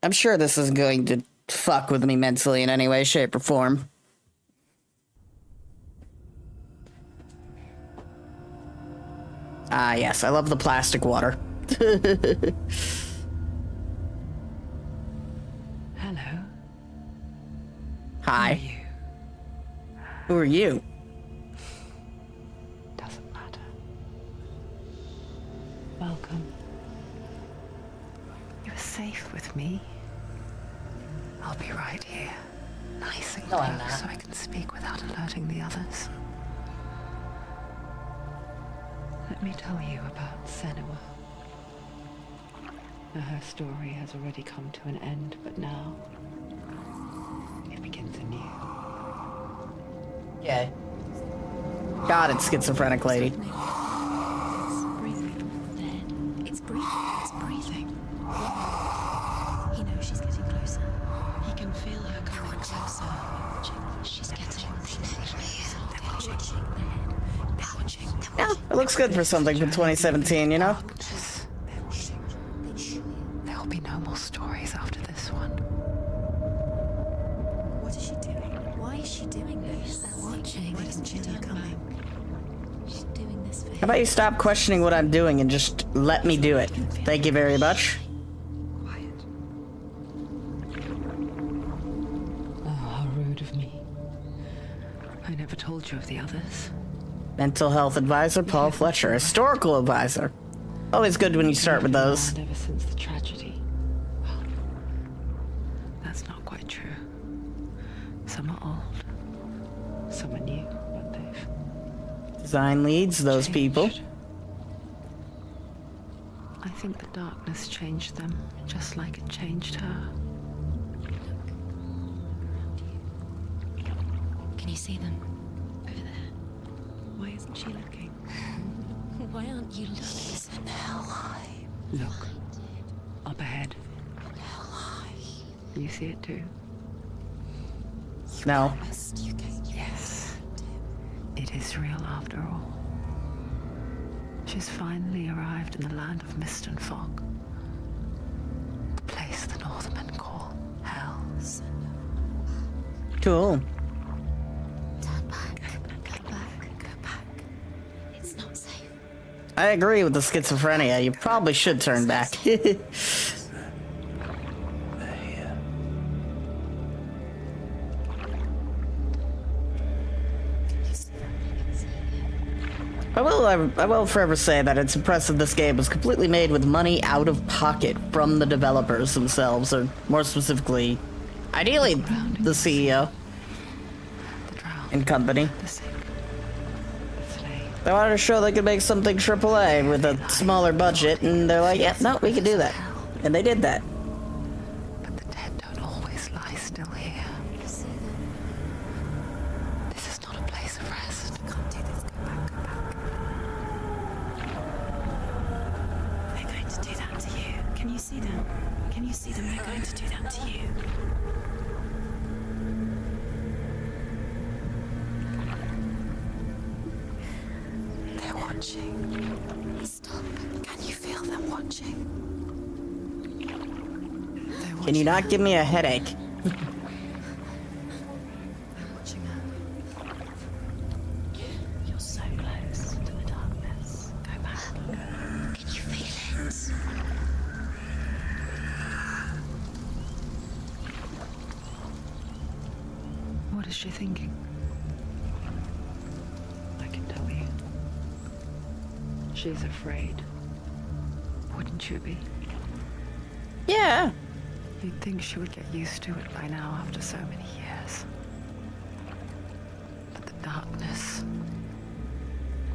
I'm sure this isn't going to fuck with me mentally in any way, shape, or form. Ah, yes, I love the plastic water. Hello. Hi. Who are you? Doesn't matter. Welcome. You're safe with me. I'll be right here. Nice and close so I can speak without alerting the others. Let me tell you about Senua. Her story has already come to an end, but now it begins anew. Yeah. God, it's schizophrenic lady. It's breathing. It's breathing. He knows she's getting closer. He can feel her coming closer. She's getting Yeah, it looks good for something from 2017, you know? There will be no more stories after this one. What is she doing? Why is she doing this? They're watching. Why doesn't she know coming? She's doing this for him. How about you stop questioning what I'm doing and just let me do it? Thank you very much. Quiet. Oh, how rude of me. I never told you of the others. Mental health advisor Paul Fletcher, historical advisor. Always good when you start with those. Ever since the tragedy. Well, that's not quite true. Some are old, some are new, but they've Design leads, those people. changed. I think the darkness changed them, just like it changed her. Can you see them? Over there. Why isn't she looking? Why aren't you looking? He's in hell high. Look, up ahead. Hell high. You see it too? No. Yes. It is real after all. She's finally arrived in the land of mist and fog. The place the Northmen call hell. Cool. Turn back. Go back. Go back. It's not safe. I agree with the schizophrenia. You probably should turn back. I will forever say that it's impressive this game was completely made with money out of pocket from the developers themselves, or more specifically, ideally, the CEO The drowned, and company. the sick, the slain. They wanted to show they could make something AAA with a smaller budget, and they're like, yeah, no, we can do that. And they did that. But the dead don't always lie still here. This is not a place of rest. Can't do this. Go back. Go back. They're going to do that to you. Can you see them? Can you see them? They're going to do that to you. They're watching. Stop. Can you feel them watching? They're Can you not give me a headache? watching her. You're so close to the darkness. Go back. Can you feel it? What is she thinking? I can tell you. She's afraid. Wouldn't you be? Yeah. You'd think she would get used to it by now after so many years. But the darkness.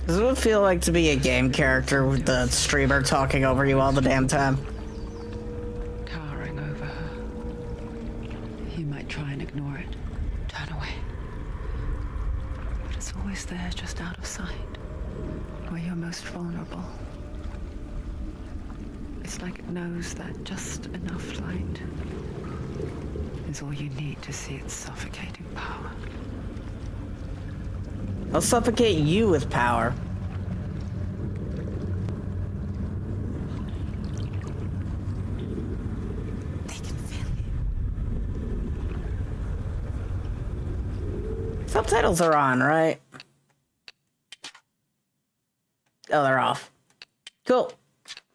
Does it feel like to be a game character with the streamer talking over you all the damn time? Towering over her. You might try and ignore it. Turn away. But it's always there, just out of sight. Where you're most vulnerable. It's like it knows that just enough light is all you need to see its suffocating power. I'll suffocate you with power. They can feel Subtitles are on, right? Oh, they're off. Cool.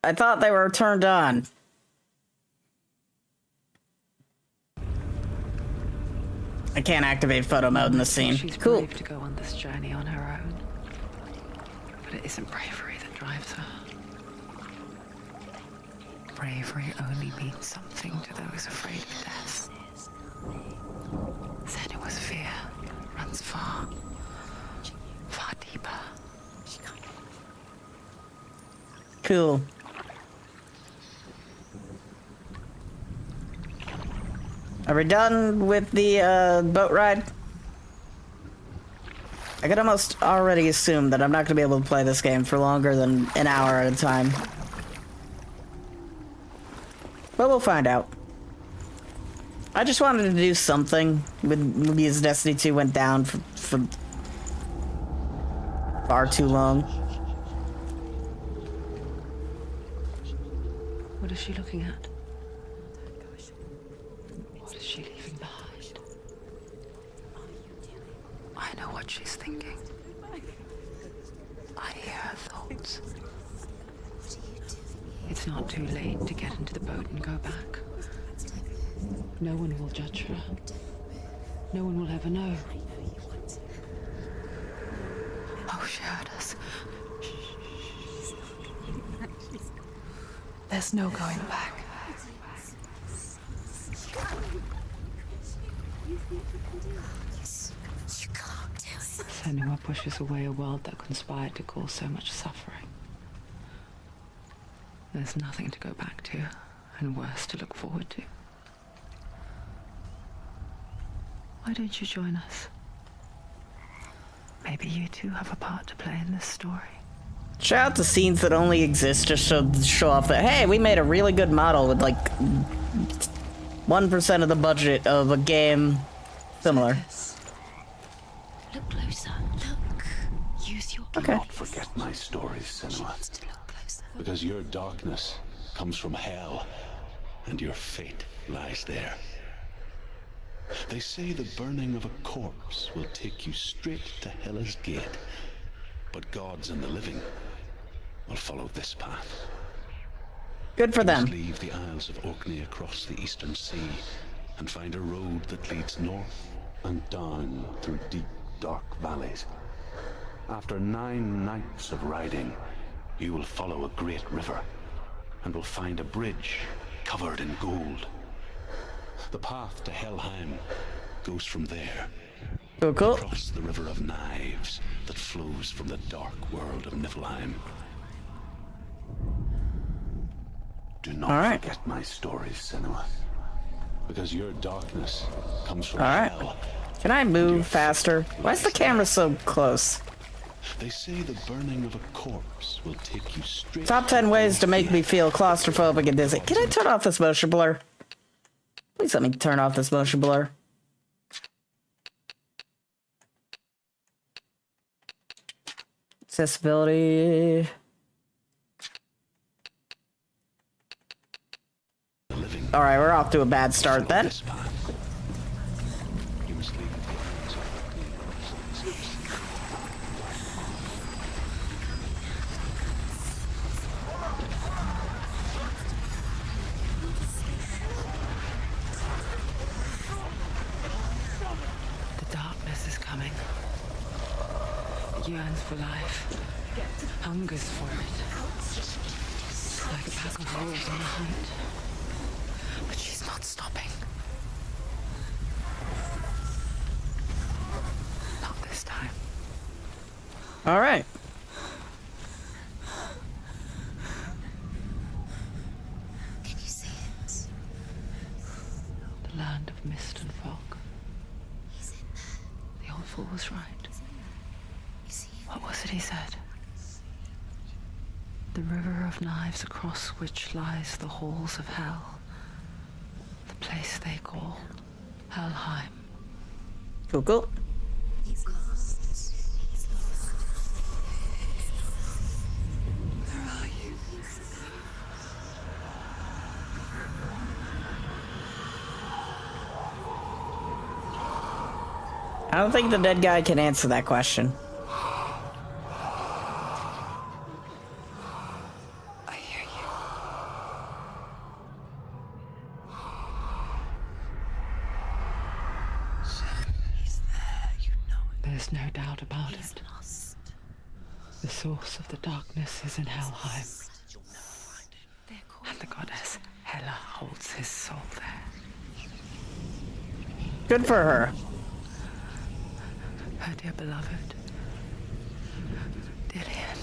I thought they were turned on. I can't activate photo mode in this scene. She's Cool. brave to go on this journey on her own. But it isn't bravery that drives her. Bravery only means something to those afraid of death. Then it was fear. Runs far. Far deeper. Cool. Are we done with the boat ride? I could almost already assume that I'm not going to be able to play this game for longer than an hour at a time. But we'll find out. I just wanted to do something with because Destiny 2 went down for far too long. What is she looking at? What is she leaving behind? I know what she's thinking. I hear her thoughts. It's not too late to get into the boat and go back. No one will judge her. No one will ever know. Oh, she heard us. There's no going back. Senua pushes away a world that conspired to cause so much suffering. There's nothing to go back to, and worse to look forward to. Why don't you join us? Maybe you two have a part to play in this story. Shout out to scenes that only exist just to show off that, hey, we made a really good model with like 1% of the budget of a game similar. Look closer. Look. Use your Okay. Do not forget my stories, Senua, to look closer. because your darkness comes from hell, and your fate lies there. They say the burning of a corpse will take you straight to Hela's gate, but gods and the living will follow this path. Good for You must them. leave the Isles of Orkney across the eastern sea and find a road that leads north and down through deep, dark valleys. After 9 nights of riding, you will follow a great river and will find a bridge covered in gold. The path to Helheim goes from there, Cool. across the river of knives that flows from the dark world of Niflheim. Do not All right. forget my stories, Senua, because your darkness comes from All right. hell. Can I move faster? Why is the camera so close? They say the burning of a corpse will take you straight. Top 10 ways to make me feel claustrophobic and dizzy. Can I turn off this motion blur? Please let me turn off this motion blur. Accessibility. Alright, we're off to a bad start then. This path. You must leave the Isles of Orkney across the eastern sea. The darkness is coming. It yearns for life. Hungers for it. Like a pack of wolves on a hunt. But she's not stopping. Not this time. Alright. Can you see it? The land of mist and fog. He's in there. The old fool was right. You see him? What was it he said? The river of knives across which lies the halls of hell. The place they call Helheim. Cool. He's lost. He's lost. Where are you? I don't think the dead guy can answer that question. I hear you. He's there, you know it. There's no doubt about it. Lost. The source of the darkness is in Helheim. And the goddess Hela holds his soul there. Good for her. Her dear beloved, Dillian.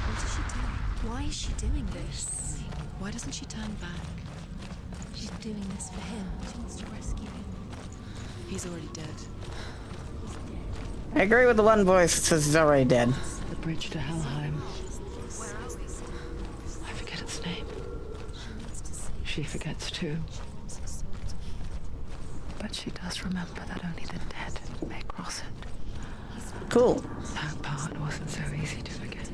What is she doing? Why is she doing this? Why doesn't she turn back? She's doing this for him. She wants to rescue him. He's already dead. I agree with the one voice that says he's already dead. The bridge to Helheim. I forget its name. She forgets too. But she does remember that only the dead may cross it. Cool. That part wasn't so easy to forget.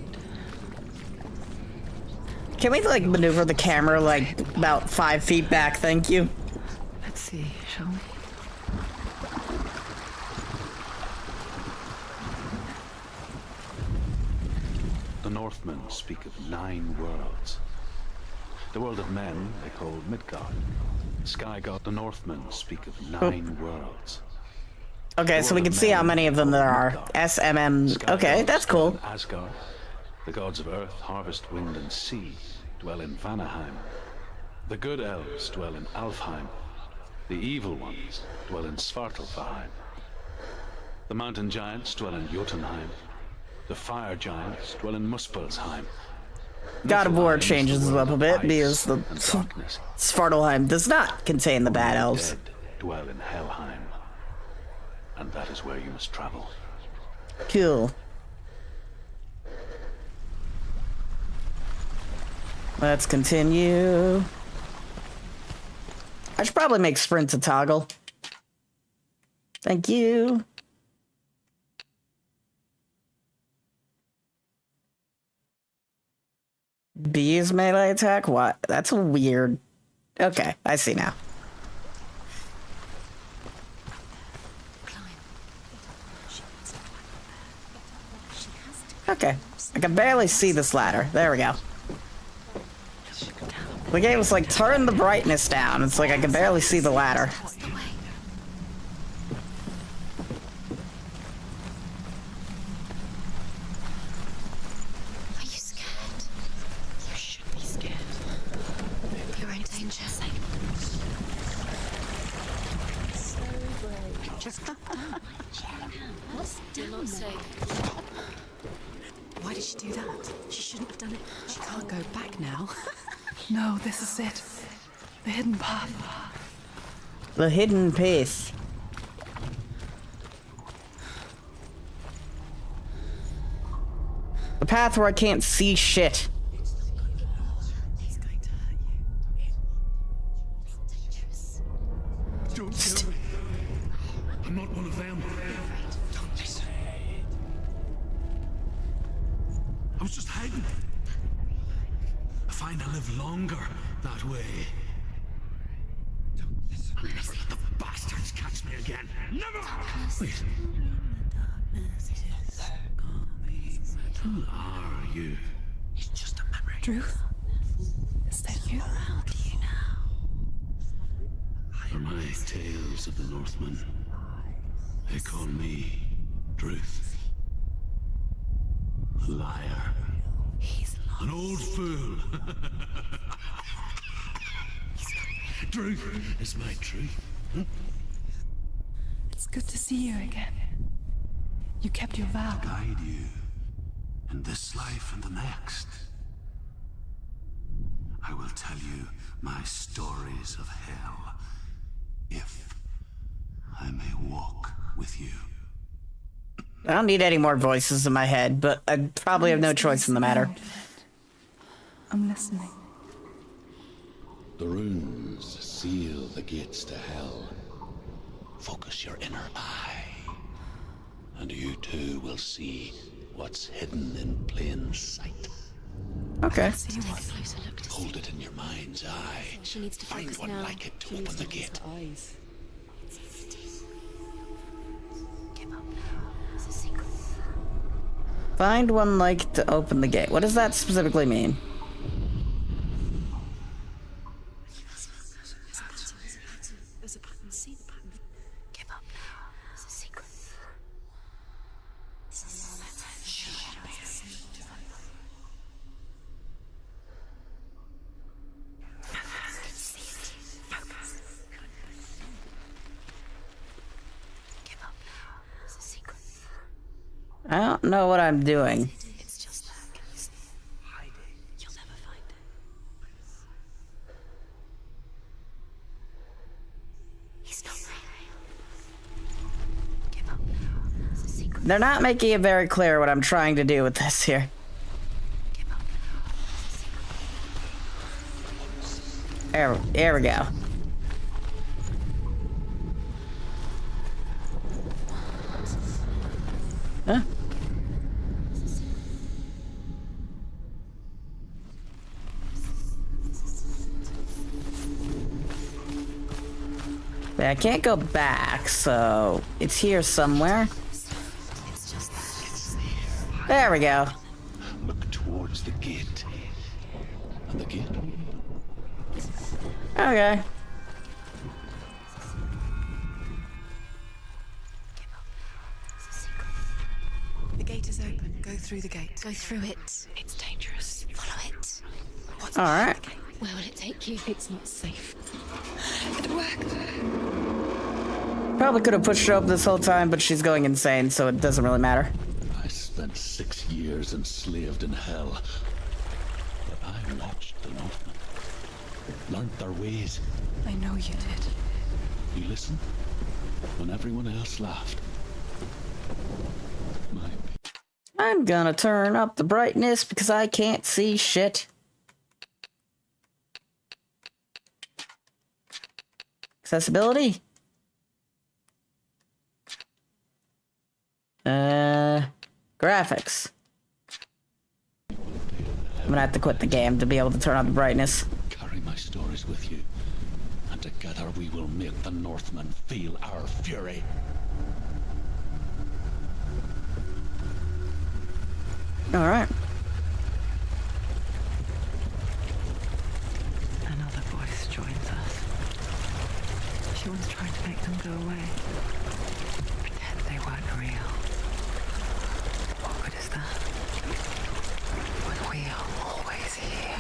Can we, like, maneuver the camera, like, about 5 feet back? Thank you. Let's see, shall we? The Northmen speak of 9 worlds. The world of men they call Midgard. The sky god, the Northmen speak of 9 worlds. Okay, so we can see how many of them there are. SMM. Okay, that's cool. Asgard. The gods of earth, harvest, wind, and sea dwell in Vanaheim. The good elves dwell in Alfheim. The evil ones dwell in Svartalfheim. The mountain giants dwell in Jotunheim. The fire giants dwell in Muspelheim. God of War changes it up a bit because the Svartalfheim does not contain the bad elves. Dead dwell in Helheim. And that is where you must travel. Cool. Let's continue. I should probably make sprint a toggle. Thank you. B is melee attack? What? That's weird. Okay, I see now. Okay, I can barely see this ladder. There we go. The game was like, turn the brightness down. It's like I can barely see the ladder. That's the way. Are you scared? You should be scared. You're in danger. So brave. Just calm down. What's still not safe? Why did she do that? She shouldn't have done it. She can't go back now. No, this is it. The hidden path. The hidden path. The path where I can't see shit. He's going to hurt you. It's dangerous. Don't kill me. I'm not one of them. Don't listen. I was just hiding. I find I live longer that way. I'll never let the bastards catch me again. Never! Wait. Who are you? It's just a memory. Druth? Is that you? How do you now? For my tales of the Northmen, they call me Druth. A liar. He's lost. An old fool. Truth is my truth. It's good to see you again. You kept your vow. Guide you in this life and the next. I will tell you my stories of hell, if I may walk with you. I don't need any more voices in my head, but I probably have no choice in the matter. I'm listening. The runes seal the gates to hell. Focus your inner eye, and you too will see what's hidden in plain sight. Okay. See what? Closer look to Hold it in your mind's eye. She needs to Find focus one now. like it to open the gate. Eyes. Give up now. It's a secret. Find one like to open the gate. What does that specifically mean? There's a pattern. See the pattern. Give up now. It's a secret. Give up now. It's a secret. I don't know what I'm doing. It's just there. Can you see it? Hide it. You'll never find it. He's not real. Give up now. It's a secret. They're not making it very clear what I'm trying to do with this here. Give up now. It's a secret. There we go. Huh? I can't go back, so it's here somewhere. It's just there. There we go. Look towards the gate. And the gate? Okay. It's a secret. The gate is open. Go through the gate. Go through it. It's dangerous. Follow it. What's All right. Where will it take you? It's not safe. It worked. Probably could have pushed her up this whole time, but she's going insane, so it doesn't really matter. I spent 6 years enslaved in hell. But I watched the Northmen. Learned their ways. I know you did. You listened when everyone else laughed. My I'm gonna turn up the brightness because I can't see shit. Accessibility? Graphics. I'm gonna have to quit the game to be able to turn up the brightness. carry my stories with you, and together we will make the Northmen feel our fury. Alright. Another voice joins us. She was trying to make them go away. Pretend they weren't real. What good is that? When we are always here.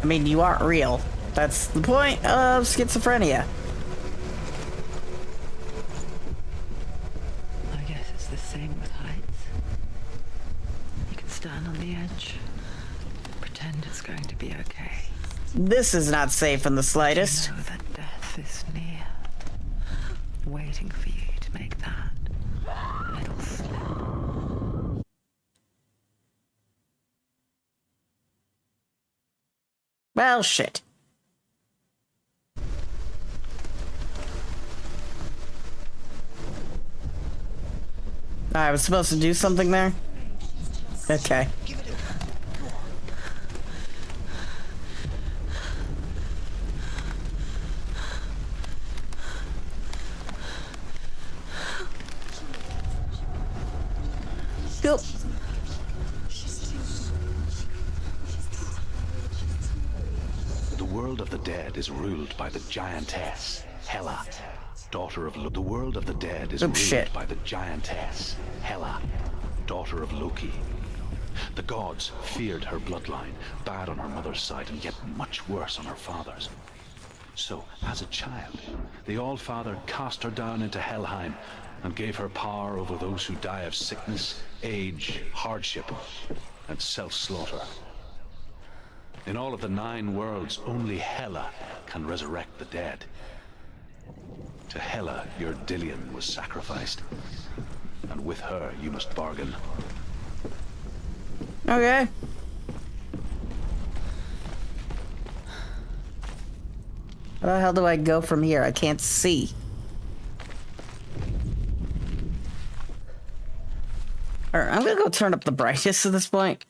I mean, you aren't real. That's the point of schizophrenia. I guess it's the same with heights. You can stand on the edge, pretend it's going to be okay. This is not safe in the slightest. Know that death is near, waiting for you to make that little slip. Well, shit. I was supposed to do something there? Okay. Cool. The world of the dead is ruled by the giantess, Hela, daughter of Loki. The world of the dead is Oh, ruled shit. by the giantess, Hela, daughter of Loki. The gods feared her bloodline, bad on her mother's side, and yet much worse on her father's. So, as a child, the All-Father cast her down into Helheim and gave her power over those who die of sickness, age, hardship, and self-slaughter. In all of the 9 worlds, only Hela can resurrect the dead. To Hela, your Dillion was sacrificed, and with her you must bargain. Okay. How the hell do I go from here? I can't see. Alright, I'm gonna go turn up the brightness at this point.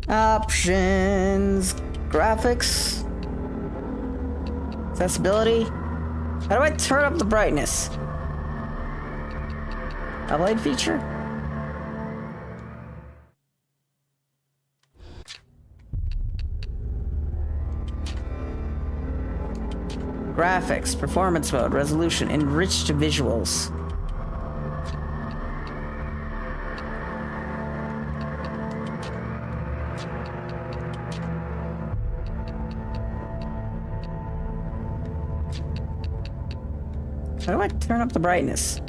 Options. Graphics. Accessibility. How do I turn up the brightness? A light feature? Graphics, performance mode, resolution, enriched visuals. How do I turn up the brightness?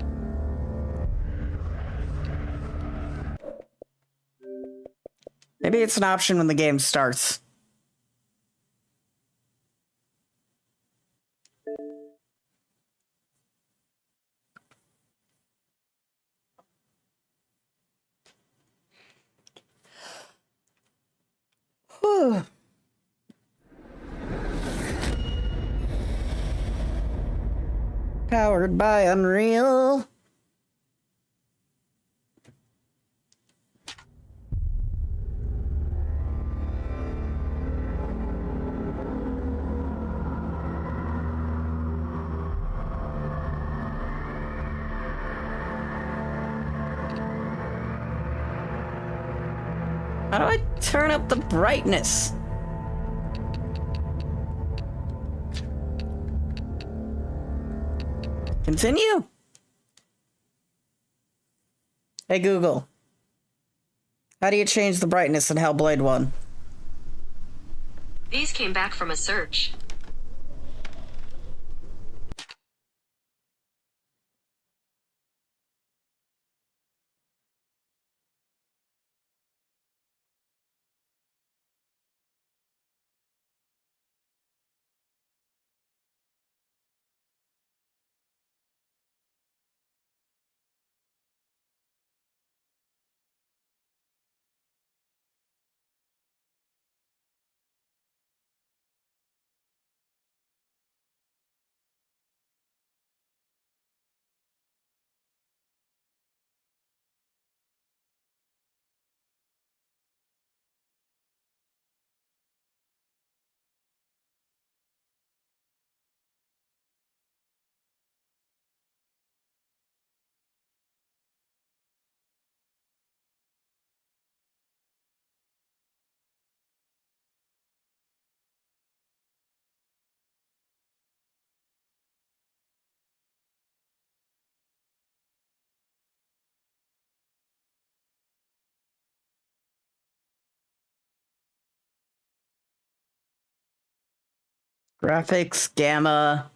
Maybe it's an option when the game starts. Whew. Powered by Unreal. How do I turn up the brightness? Continue. Hey Google. How do you change the brightness in Hellblade 1? These came back from a search. Graphics, gamma.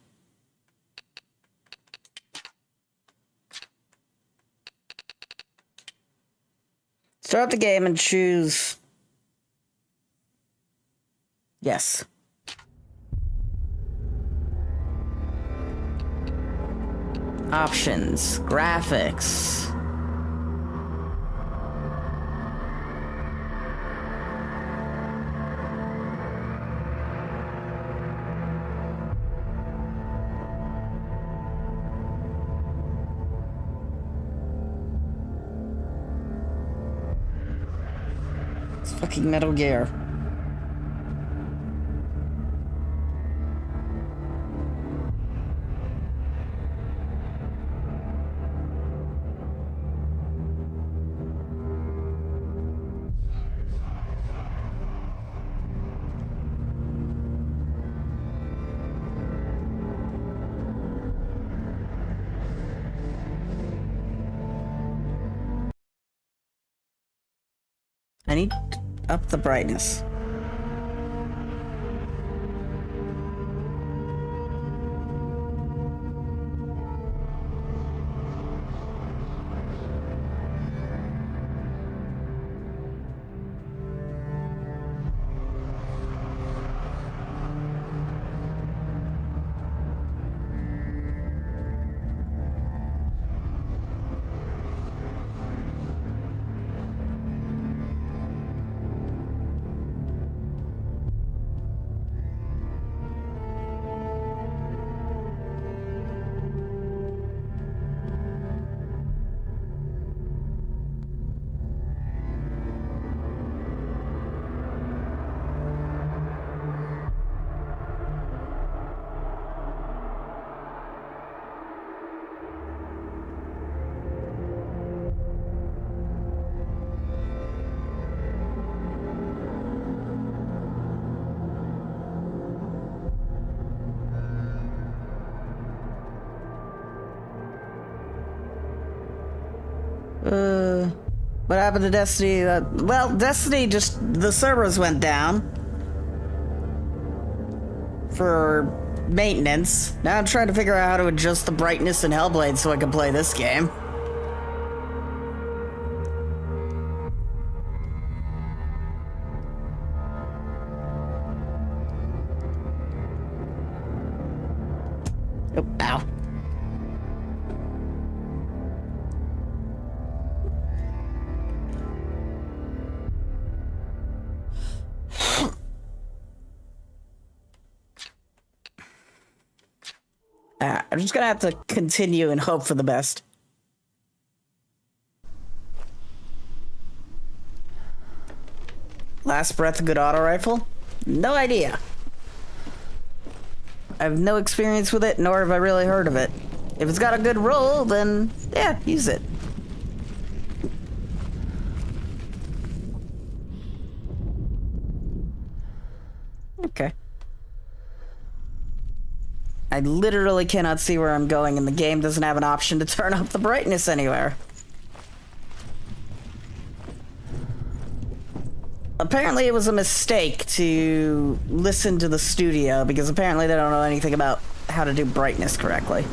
Start up the game and choose. Yes. Options, graphics. It's fucking Metal Gear. I need to up the brightness. What happened to Destiny? Well, Destiny just... the servers went down. For maintenance. Now I'm trying to figure out how to adjust the brightness in Hellblade so I can play this game. Oh, ow. I'm just gonna have to continue and hope for the best. Last breath, a good auto rifle? No idea. I have no experience with it, nor have I really heard of it. If it's got a good roll, then yeah, use it. Okay. I literally cannot see where I'm going, and the game doesn't have an option to turn up the brightness anywhere. Apparently it was a mistake to listen to the studio, because apparently they don't know anything about how to do brightness correctly.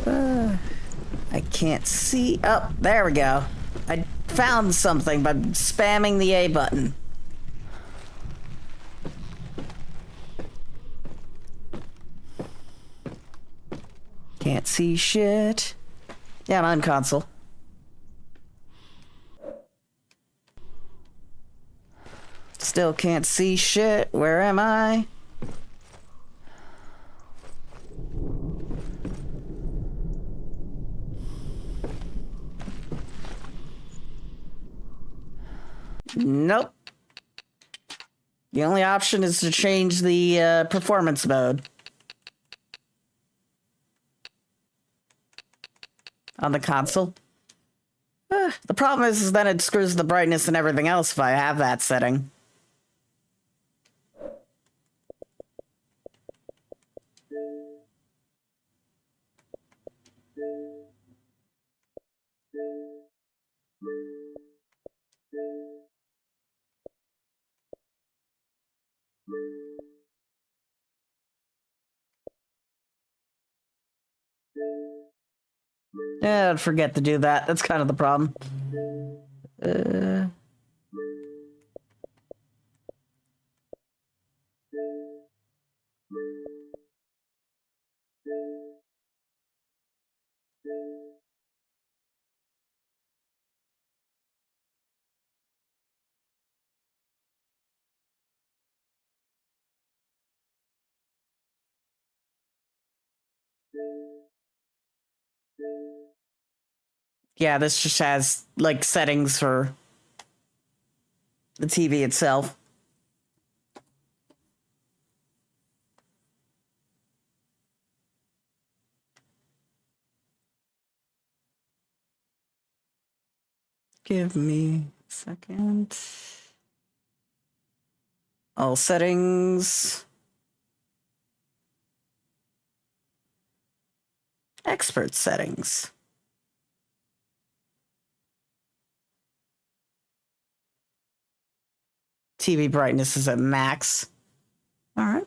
I can't see. Oh, there we go. I found something by spamming the A button. Can't see shit. Yeah, I'm on console. Still can't see shit. Where am I? Nope. The only option is to change the performance mode. On the console. The problem is then it screws the brightness and everything else if I have that setting. Yeah, I'd forget to do that. That's kind of the problem. Yeah, this just has, like, settings for the TV itself. Give me a second. All settings. Expert settings. TV brightness is at max. All right.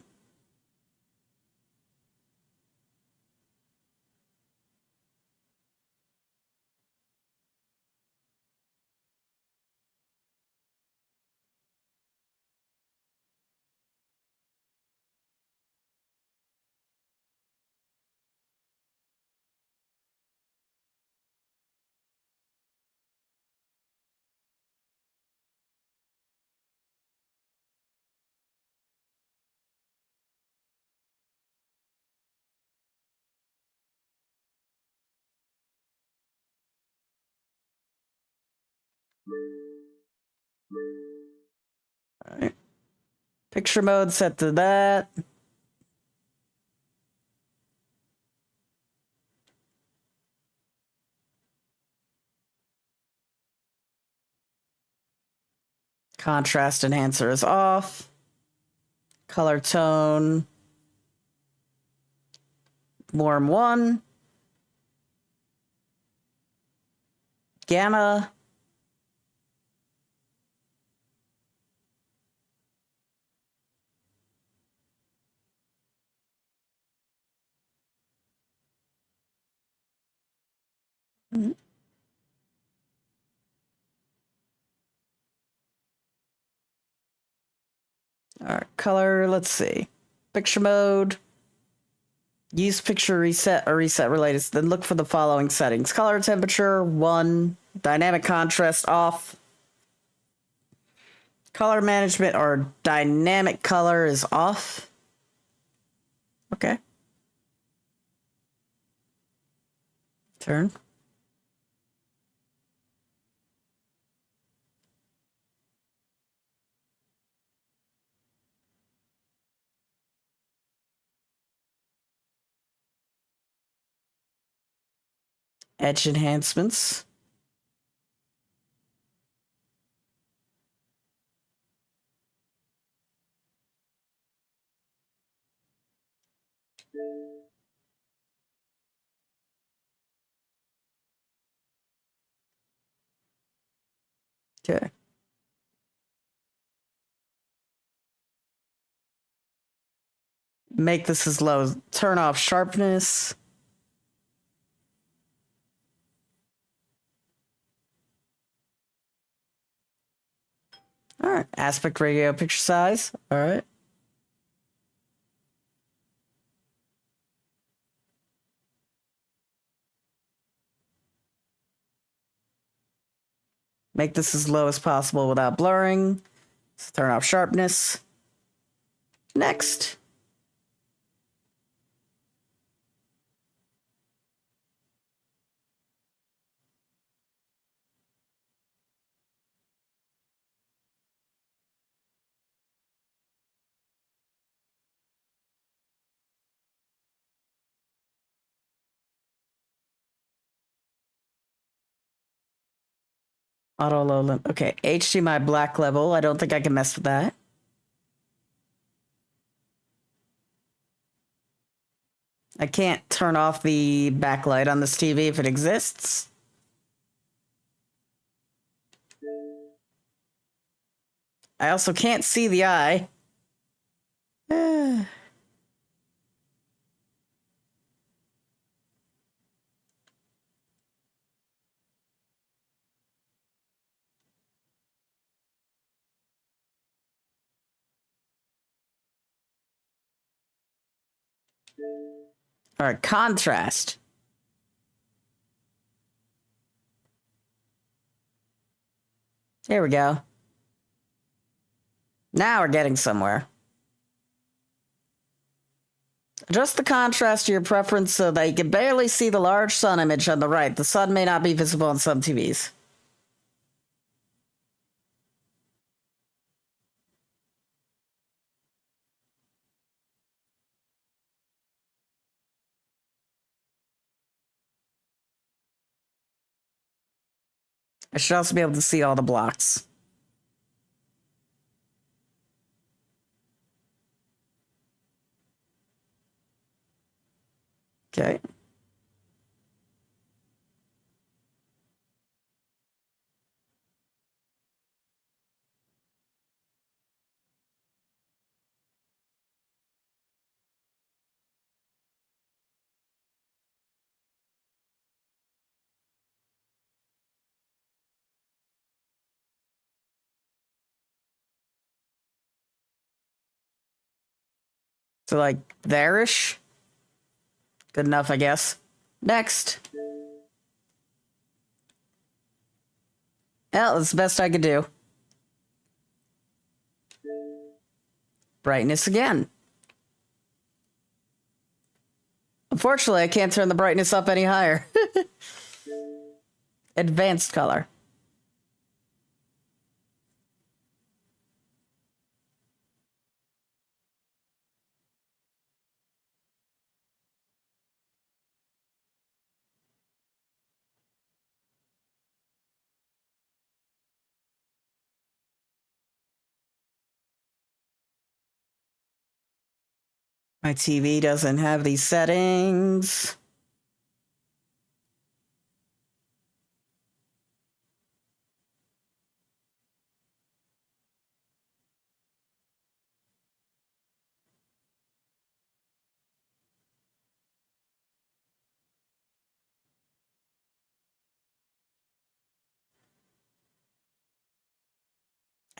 All right. Picture mode set to that. Contrast enhancer is off. Color tone. Warm 1. gamma. All right, color, let's see. Picture mode. Use picture reset or reset related. Then look for the following settings. Color temperature, 1. Dynamic contrast, off. Color management or dynamic color is off. Okay. Turn. Edge enhancements. Okay. Make this as low as turn off sharpness. All right. Aspect ratio picture size. All right. Make this as low as possible without blurring. Let's turn off sharpness. Next. Auto low limit. Okay, HDMI black level. I don't think I can mess with that. I can't turn off the backlight on this TV if it exists. I also can't see the eye. All right, contrast. Here we go. Now we're getting somewhere. Adjust the contrast to your preference so that you can barely see the large sun image on the right. The sun may not be visible on some TVs. I should also be able to see all the blocks. Okay. So, like, there-ish. Good enough, I guess. Next. Well, that's the best I could do. Brightness again. Unfortunately, I can't turn the brightness up any higher. Advanced color. My TV doesn't have these settings.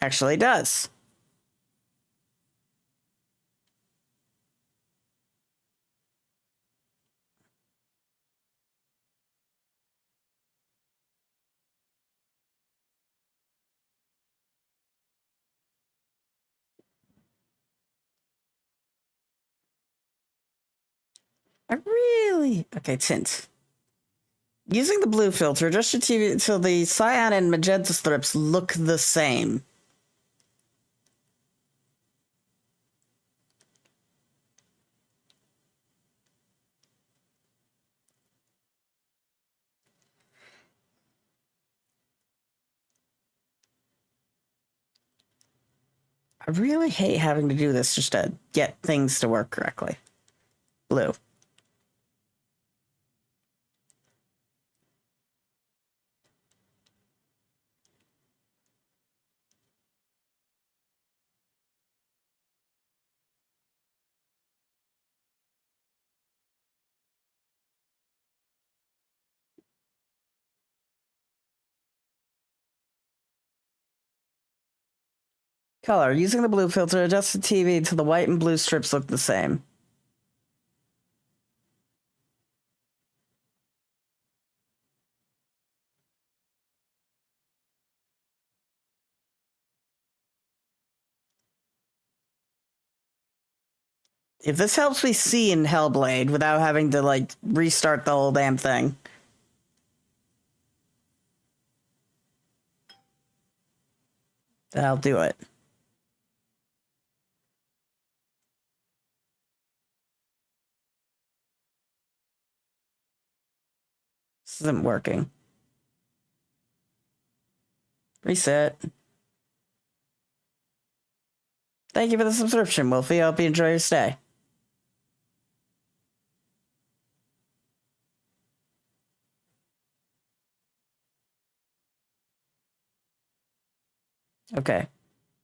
actually does. Okay, tint. Using the blue filter, adjust your TV so the cyan and magenta strips look the same. I really hate having to do this just to get things to work correctly. Blue. Color. Using the blue filter, adjust the TV until the white and blue strips look the same. If this helps me see in Hellblade without having to, like, restart the whole damn thing. Then I'll do it. This isn't working. Reset. Thank you for the subscription, Wolfie. I hope you enjoy your stay. Okay.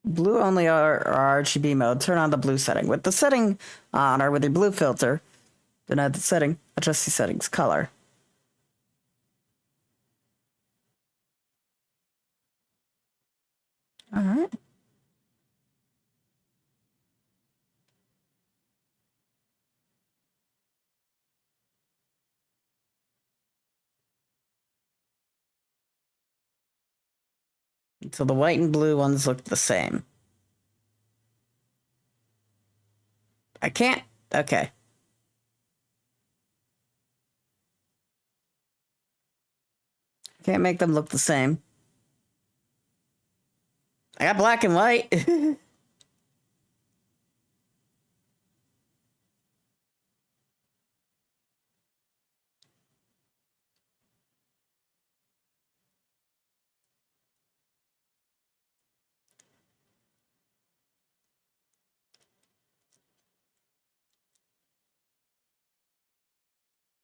Blue only are RGB mode. Turn on the blue setting. With the setting on or with your blue filter, then add the setting. Adjust the settings. Color. Alright. So the white and blue ones look the same. I can't. Okay. Can't make them look the same. I got black and white.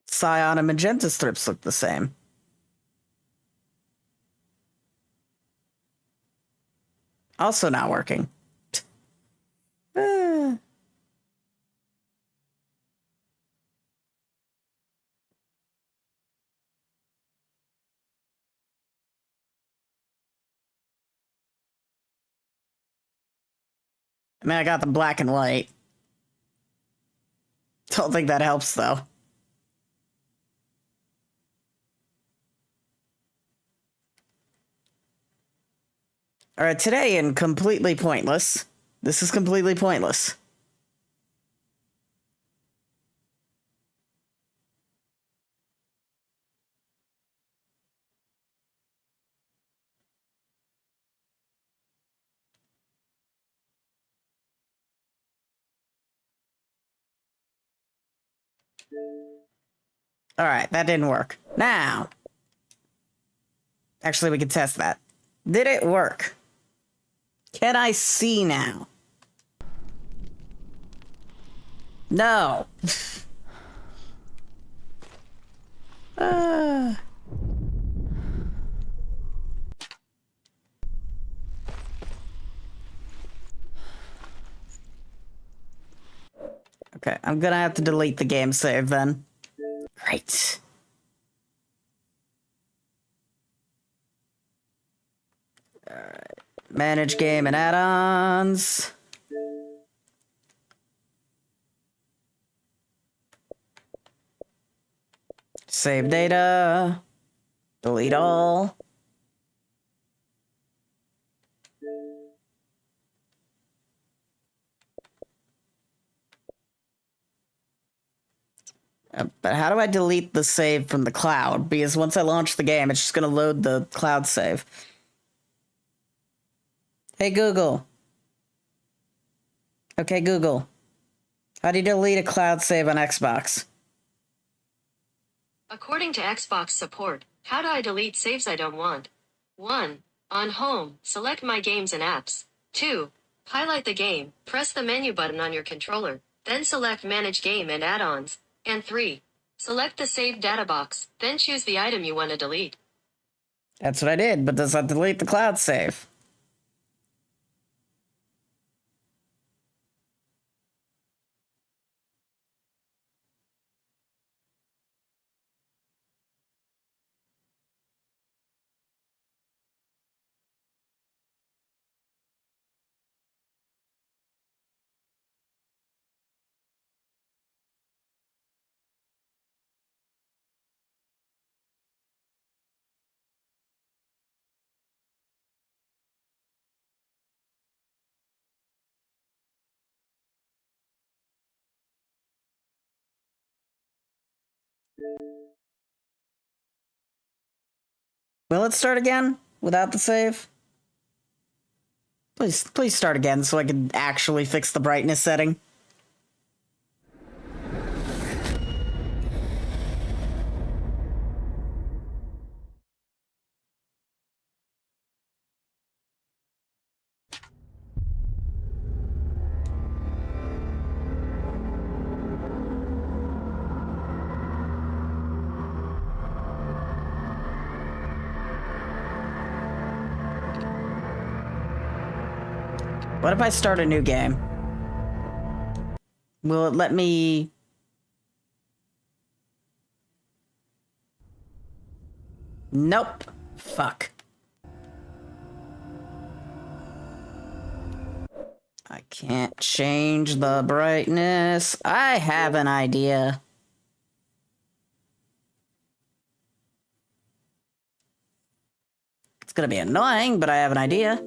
Cyan and magenta strips look the same. Also not working. I mean, I got the black and white. Don't think that helps, though. All right, today in completely pointless. This is completely pointless. All right, that didn't work. Now, actually, we can test that. Did it work? Can I see now? No. Okay, I'm gonna have to delete the game save then. Great. Alright. Manage game and add-ons. Save data. Delete all. But how do I delete the save from the cloud? Because once I launch the game, it's just going to load the cloud save. Hey, Google. Okay, Google. How do you delete a cloud save on Xbox? According to Xbox support, how do I delete saves I don't want? 1. On home, select my games and apps. 2. Highlight the game, press the menu button on your controller, then select manage game and add-ons. And 3. Select the saved data box, then choose the item you want to delete. That's what I did, but does that delete the cloud save? Will it start again without the save? Please start again so I can actually fix the brightness setting. What if I start a new game? Will it let me... Nope. Fuck. I can't change the brightness. I have an idea. It's gonna be annoying, but I have an idea.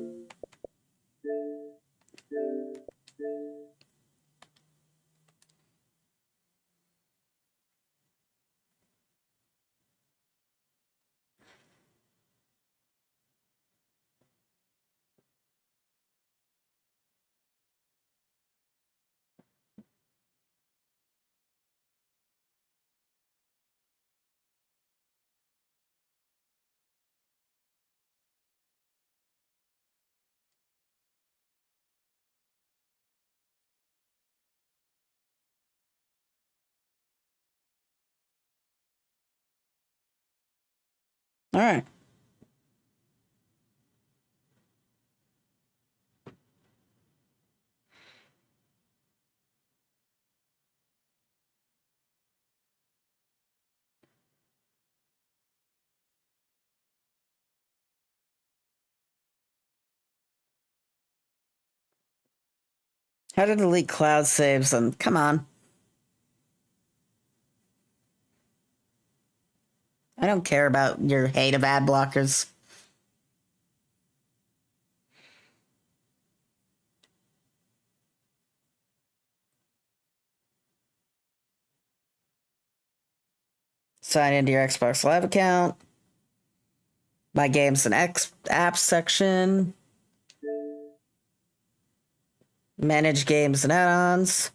All right. How to delete cloud saves and come on. I don't care about your hate of ad blockers. Sign into your Xbox Live account. My games and apps section. Manage games and add-ons.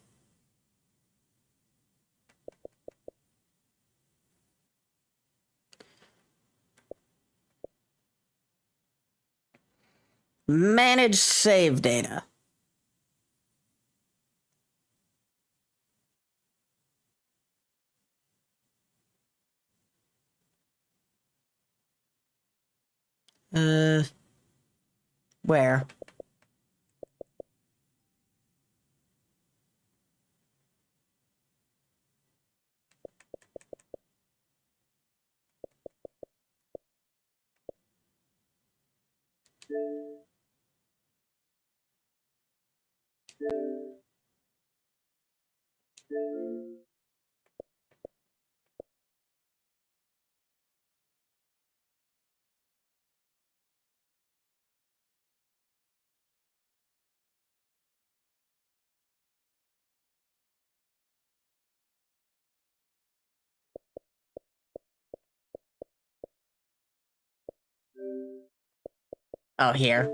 Manage save data. Where? Oh, here.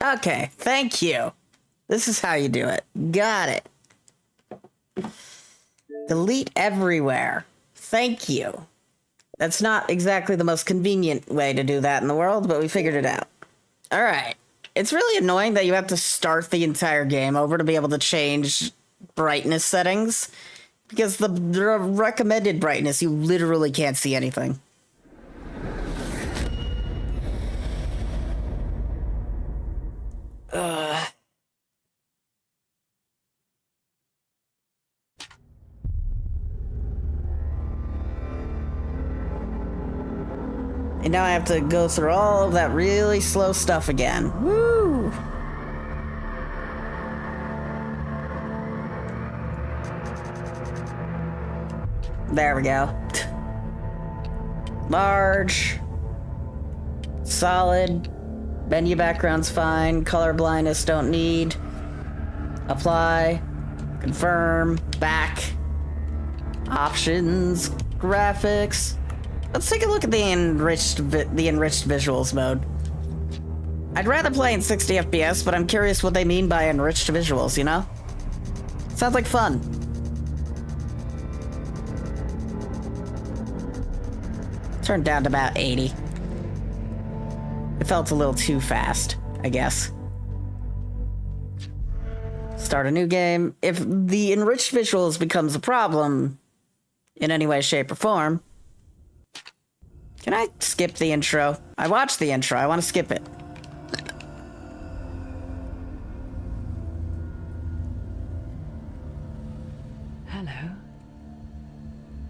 Okay, thank you. This is how you do it. Got it. Delete everywhere. Thank you. That's not exactly the most convenient way to do that in the world, but we figured it out. All right. It's really annoying that you have to start the entire game over to be able to change brightness settings, because the recommended brightness, you literally can't see anything. And now I have to go through all of that really slow stuff again. Woo! There we go. Large. Solid. Menu background's fine. Color blindness don't need. Apply. Confirm. Back. Options. Graphics. Let's take a look at the enriched visuals mode. I'd rather play in 60 FPS, but I'm curious what they mean by enriched visuals, you know? Sounds like fun. Turned down to about 80. It felt a little too fast, I guess. Start a new game. If the enriched visuals becomes a problem in any way, shape, or form, can I skip the intro? I watched the intro. I want to skip it. Hello.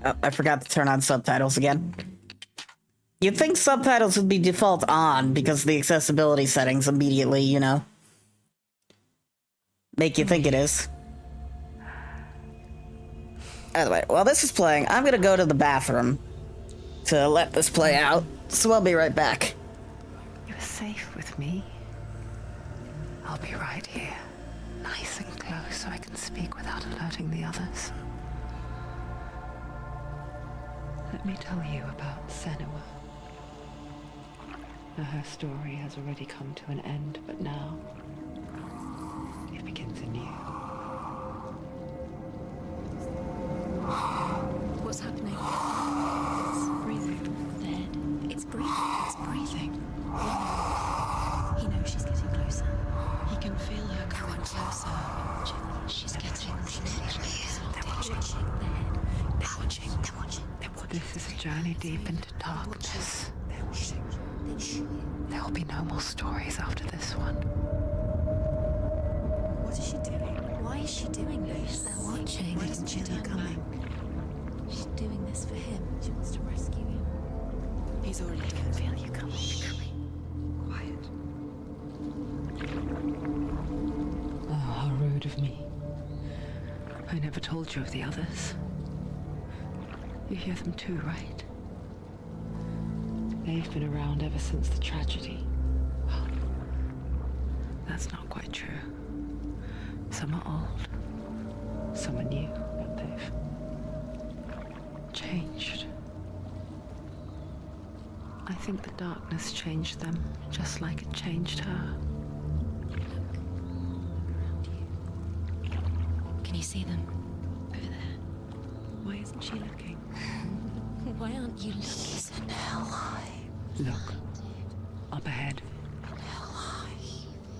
Oh, I forgot to turn on subtitles again. You'd think subtitles would be default on because the accessibility settings immediately, you know, make you think it is. Anyway, while this is playing, I'm gonna go to the bathroom to let this play out, so I'll be right back. You're safe with me. I'll be right here, nice and close, so I can speak without alerting the others. Let me tell you about Senua. Now, her story has already come to an end, but now it begins anew. What's happening? It's breathing. Dead. It's breathing. It's breathing. He knows she's getting closer. He can feel her coming closer. She's getting closer. They're watching. They're watching. They're watching. They're watching. This is a journey deep into darkness. They're watching. There will be no more stories after this one. What is she doing? Why is she doing this? They're watching. Why doesn't she turn coming? She's doing this for him. She wants to rescue him. He's already dead. I feel you coming. Quiet. Oh, how rude of me. I never told you of the others. You hear them too, right? They've been around ever since the tragedy. Well, that's not quite true. Some are old, some are new, but they've changed. I think the darkness changed them, just like it changed her. Can you see them? Over there. Why isn't she looking? Why aren't you looking? She's in hell high. Look, up ahead. Hell high.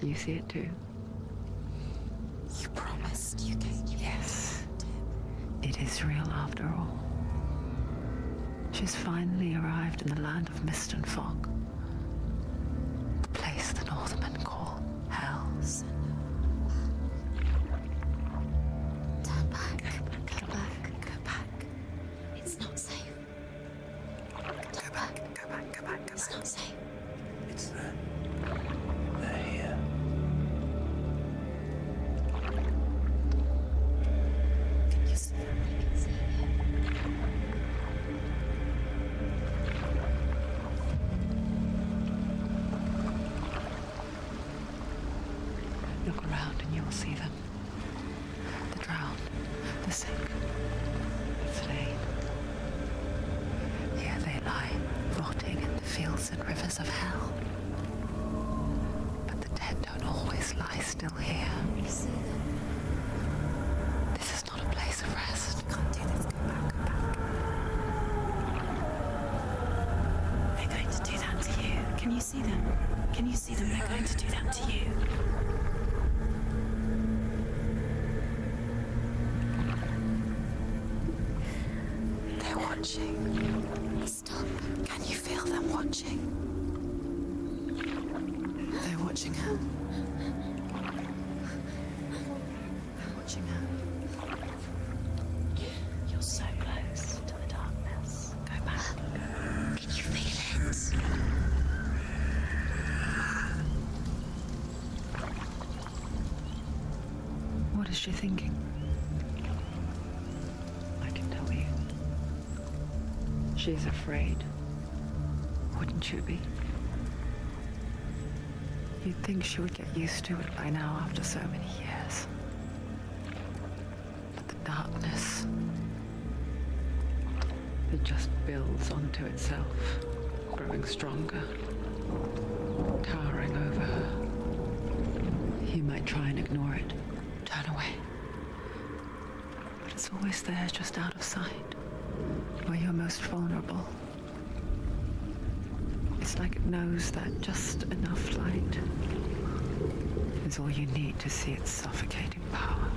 You see it too? You promised you gave. Yes. It is real after all. She's finally arrived in the land of mist and fog. The place the Northmen call hell. Turn back. It's not safe. It's there. They're here. Can you see them? I can see it. Look around and you will see them. The drowned, the sick, the slain. Here they lie, rotting in the fields and rivers of hell. But the dead don't always lie still here. You see them? This is not a place of rest. You can't do this. Go back, go back. They're going to do that to you. Can you see them? Can you see them? They're going to do that to you. They're watching. Stop. Can you feel them watching? They're watching her. They're watching her. You're so close to the darkness. Go back. Can you feel it? What is she thinking? I can tell you. She's afraid. Wouldn't you be? You'd think she would get used to it by now after so many years. But the darkness, it just builds onto itself, growing stronger, towering over her. You might try and ignore it, turn away. But it's always there, just out of sight, where you're most vulnerable. It's like it knows that just enough light is all you need to see its suffocating power.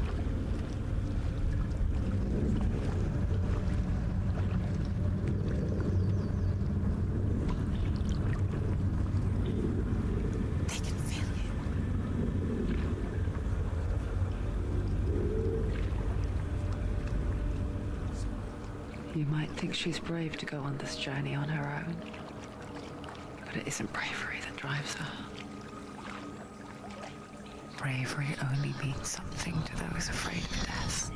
They can feel you. You might think she's brave to go on this journey on her own, but it isn't bravery that drives her. Bravery only means something to those afraid of death.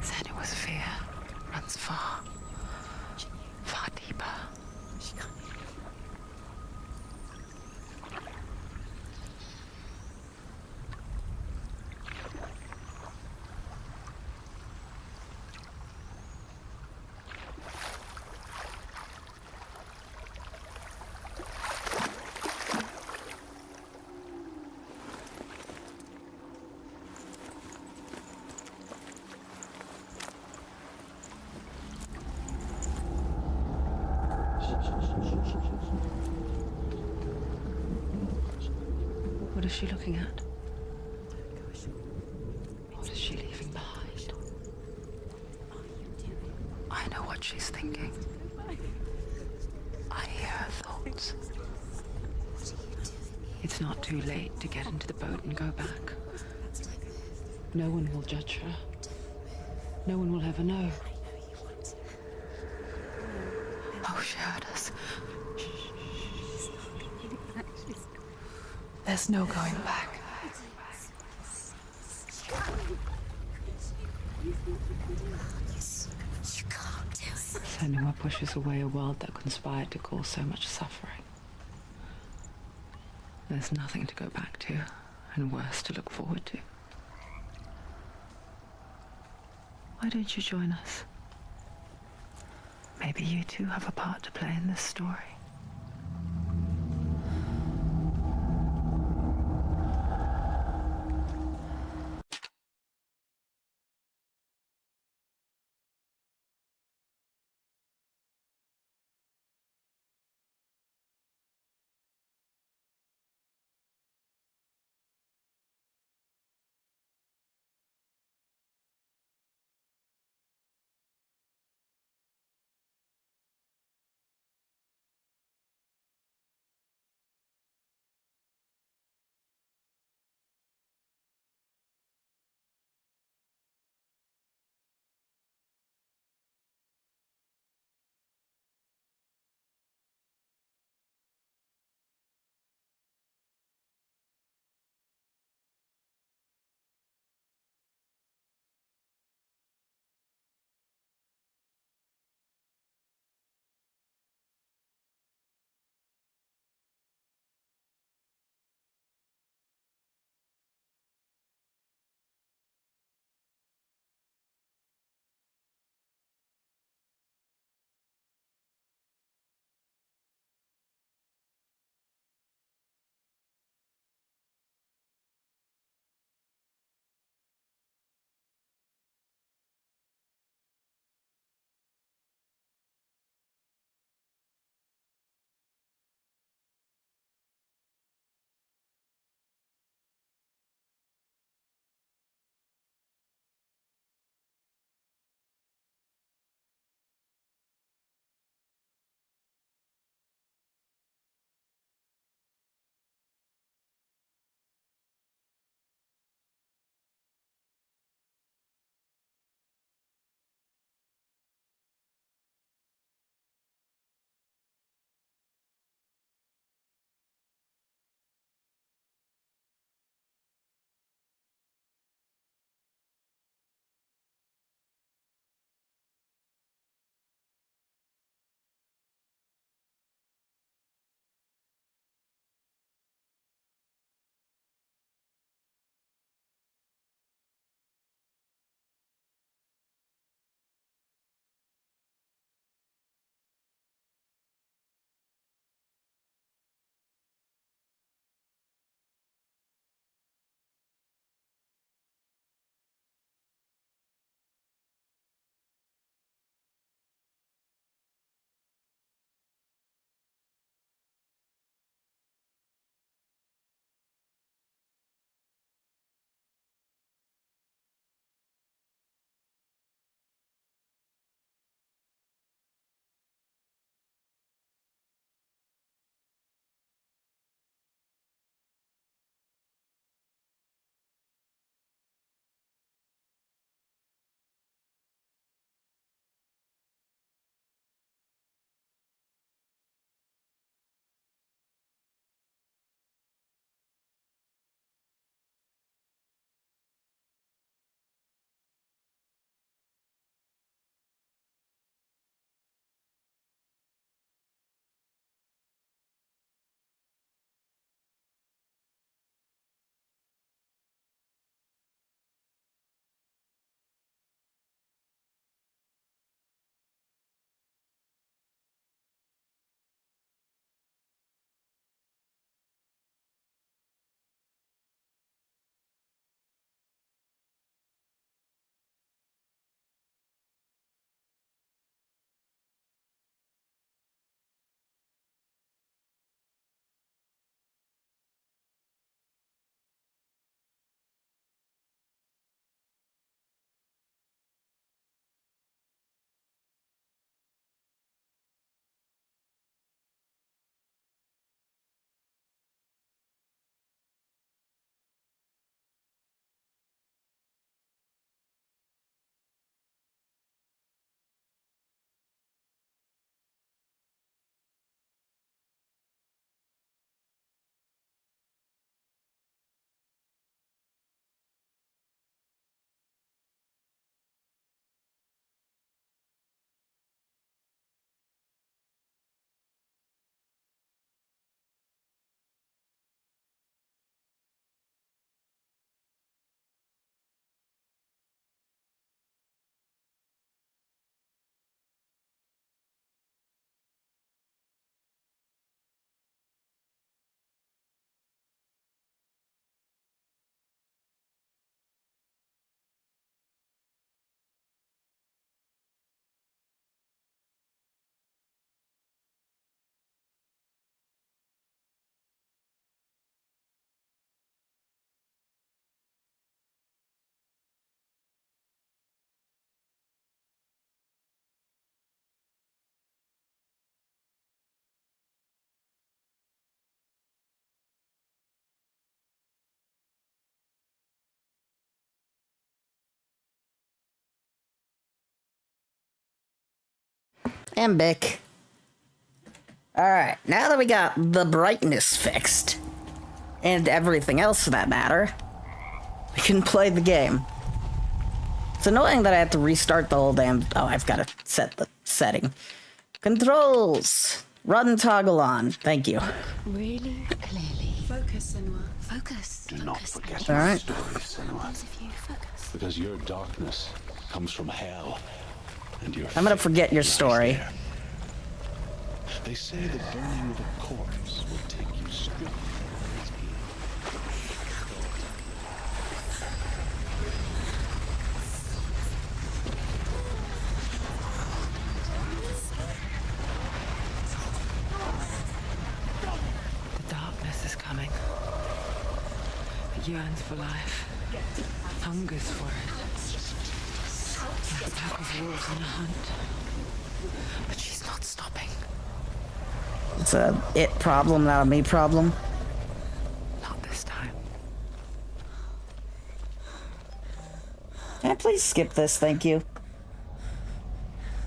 Then it was fear, runs far, far deeper. She can't hear you. What is she looking at? What is she leaving behind? I know what she's thinking. I hear her thoughts. It's not too late to get into the boat and go back. No one will judge her. No one will ever know. Oh, she heard us. There's no going back. You can't do it. Senua pushes away a world that conspired to cause so much suffering. There's nothing to go back to, and worse to look forward to. Why don't you join us? Maybe you too have a part to play in this story. And Bic. Alright, now that we got the brightness fixed, and everything else for that matter, we can play the game. It's annoying that I have to restart the whole damn... Oh, I've got to set the setting. Controls. Run toggle on. Thank you. Really clearly. Focus, Senua. Focus. Do not forget All your right. story, Senua. If you focus. Because your darkness comes from hell, and your I'm gonna fate forget your lies story. there. They say the burning of a corpse will take you straight. The darkness is coming. It yearns for life. Hungers for it. Like a pack of wolves on a hunt. But she's not stopping. It's a it problem, not a me problem. Not this time. Can I please skip this? Thank you.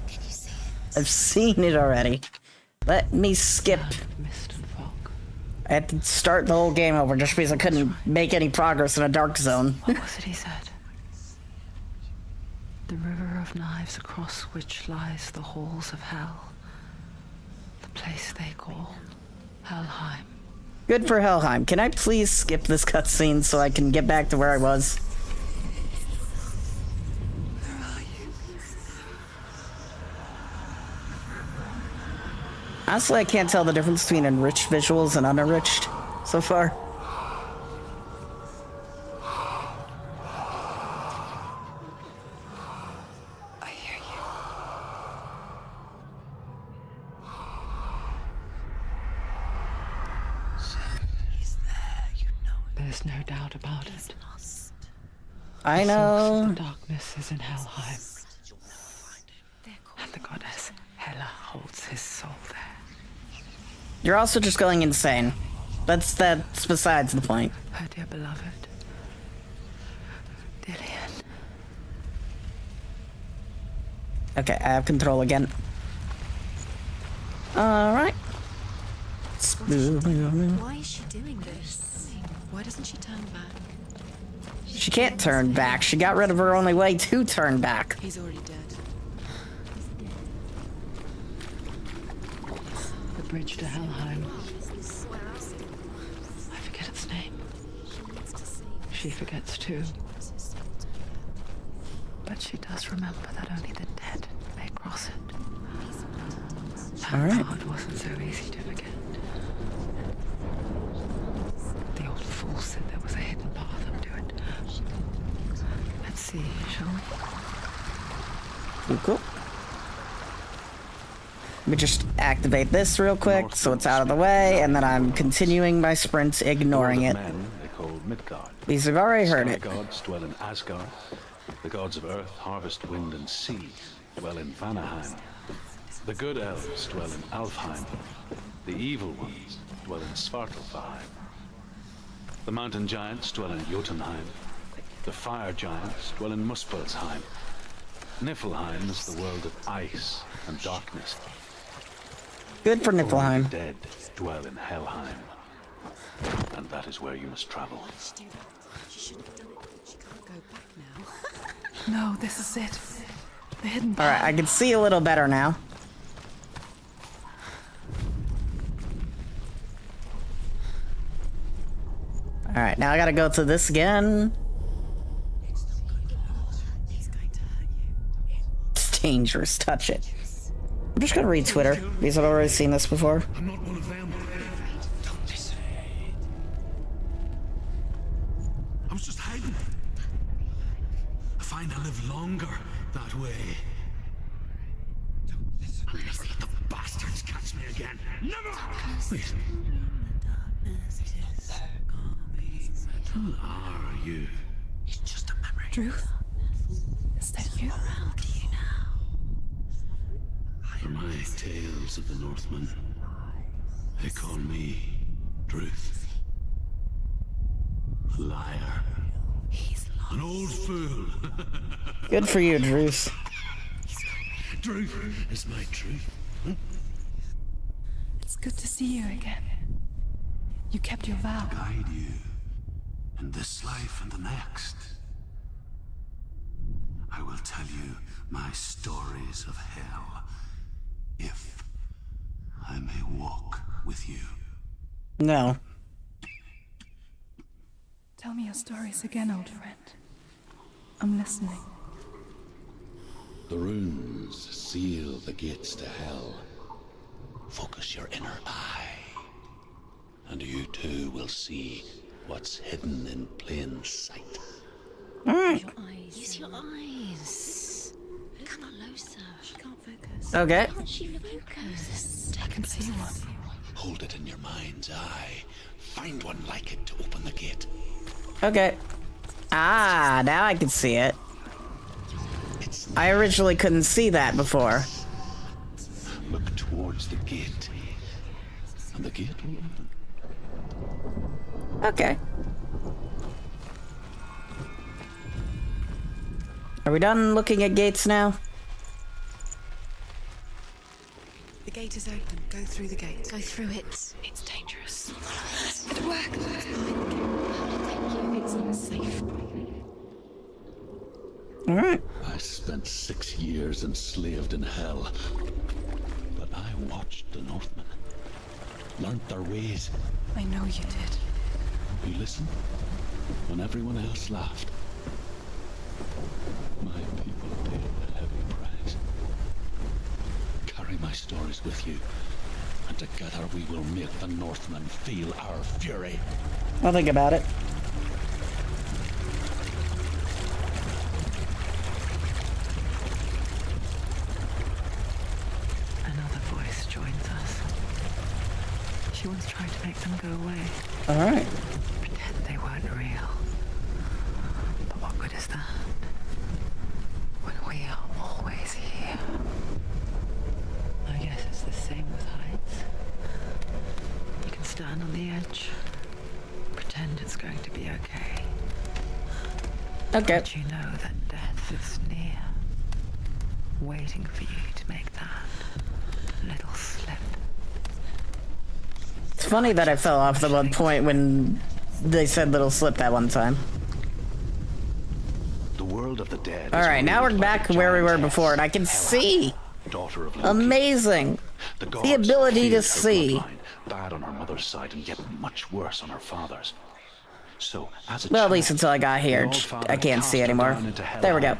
Can you see it? I've seen it already. Let me skip. Mist and fog. I had to start the whole game over just because I couldn't make any progress in a dark zone. What was it he said? The river of knives across which lies the halls of hell. The place they call Helheim. Good for Helheim. Can I please skip this cutscene so I can get back to where I was? Honestly, I can't tell the difference between enriched visuals and unenriched so far. I hear you. He's there, you know it. There's no doubt about it. Lost. I The know. darkness is in Helheim. And the goddess Hela holds his soul there. You're also just going insane. That's besides the point. Her dear beloved, Dillian. Okay, I have control again. Alright. Why is she doing this? Why doesn't she turn back? She can't turn back. She got rid of her only way to turn back. He's already dead. The bridge to Helheim. I forget its name. She forgets too. But she does remember that only the dead may cross it. That All right. part wasn't so easy to forget. The old fool said there was a hidden path up to it. Let's see, shall we? Cool. Let me just activate this real quick so it's out of the way, and then I'm continuing my sprint, ignoring The it. men they call Midgard. Because I've already heard Sky it. gods dwell in Asgard. The gods of earth, harvest, wind, and sea dwell in Vanaheim. The good elves dwell in Alfheim. The evil ones dwell in Svartalfheim. The mountain giants dwell in Jotunheim. The fire giants dwell in Muspelheim. Niflheim is the world of ice and darkness. Good for Only Niflheim. the dead dwell in Helheim. And that is where you must travel. She shouldn't have done it. She can't go back now. No, this is it. The hidden path. Alright, I can see a little better now. Alright, now I gotta go through this again. He's going to hurt you. It's dangerous. Touch it. I'm just gonna read Twitter because I've already seen this before. I'm not one of them. Don't listen. I was just hiding. I find I live longer that way. I'll never let the bastards catch me again. Never! Wait. Who are you? It's just a memory. Truth? Is that you? For my tales of the Northmen, they call me Druth. A liar. An old fool. Good for you, Drews. truth is my truth. Huh? It's good to see you again. You kept your vow. Guide you in this life and the next. I will tell you my stories of hell, if I may walk with you. No. Tell me your stories again, old friend. I'm listening. The runes seal the gates to hell. Focus your inner eye, and you too will see what's hidden in plain sight. Use your eyes. Use your eyes. Come closer. She can't focus. Okay. Can't she focus? I can see one. Hold it in your mind's eye. Find one like it to open the gate. Okay. Ah, now I can see it. It's I originally couldn't see that before. Look towards the gate, and the gate will open. Okay. Are we done looking at gates now? The gate is open. Go through the gate. Go through it. It's dangerous. It'll work. Thank you. It's not safe. Alright. I spent 6 years enslaved in hell, but I watched the Northmen, learnt their ways. I know you did. You listened when everyone else laughed. My people paid a heavy price. Carry my stories with you, and together we will make the Northmen feel our fury. I'll think about it. Another voice joins us. She once tried to make them go away. Alright. Pretend they weren't real. But what good is that? When we are always here. I guess it's the same with heights. You can stand on the edge. Pretend it's going to be okay. Okay. But you know that death is near. Waiting for you to make that little slip. It's funny that I fell off the one point when they said little slip that one time. The world of the dead. Alright, now we're back where we were before, and I can see. Daughter of Loki. Amazing. The ability to see. Bad on her mother's side, and yet much worse on her father's. So, as a Well, at child, least until I got the here. All-Father I can't cast see her anymore. down into hell There we go.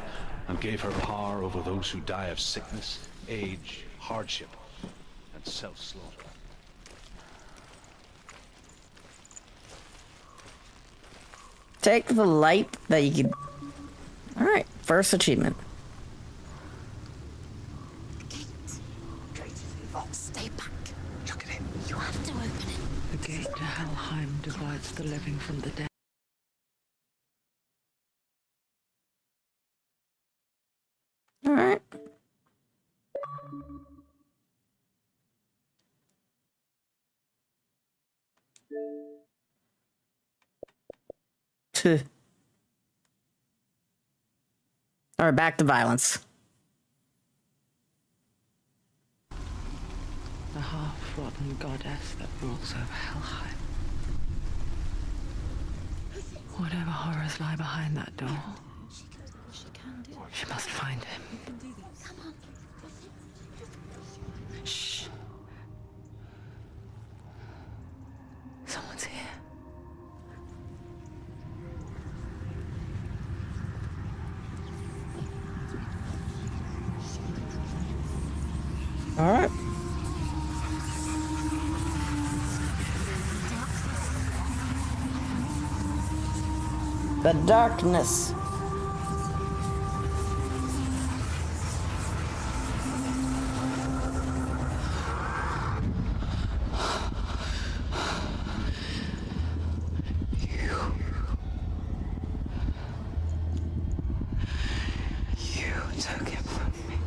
and gave her power over those who die of sickness, age, hardship, and self-slaughter. Take the light that you can... Alright, first achievement. Stay back. Look at it. You have to open it. The gate to Helheim divides the living from the dead. Alright. Alright, back to violence. The half-rotten goddess that rules over Helheim. Whatever horrors lie behind that door, She can do it. she must find him. You can do this. Come on. Shh. Someone's here. Alright. The darkness. You took him from me.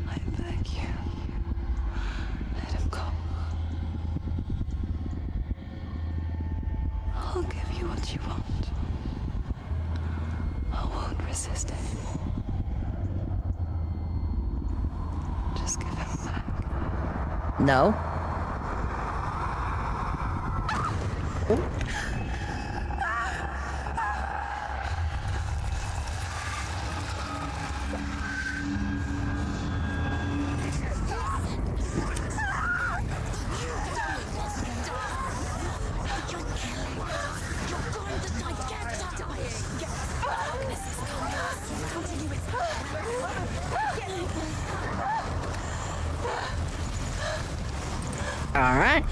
I beg you. Let him go. I'll give you what you want. I won't resist anymore. Just give him back. No. All right.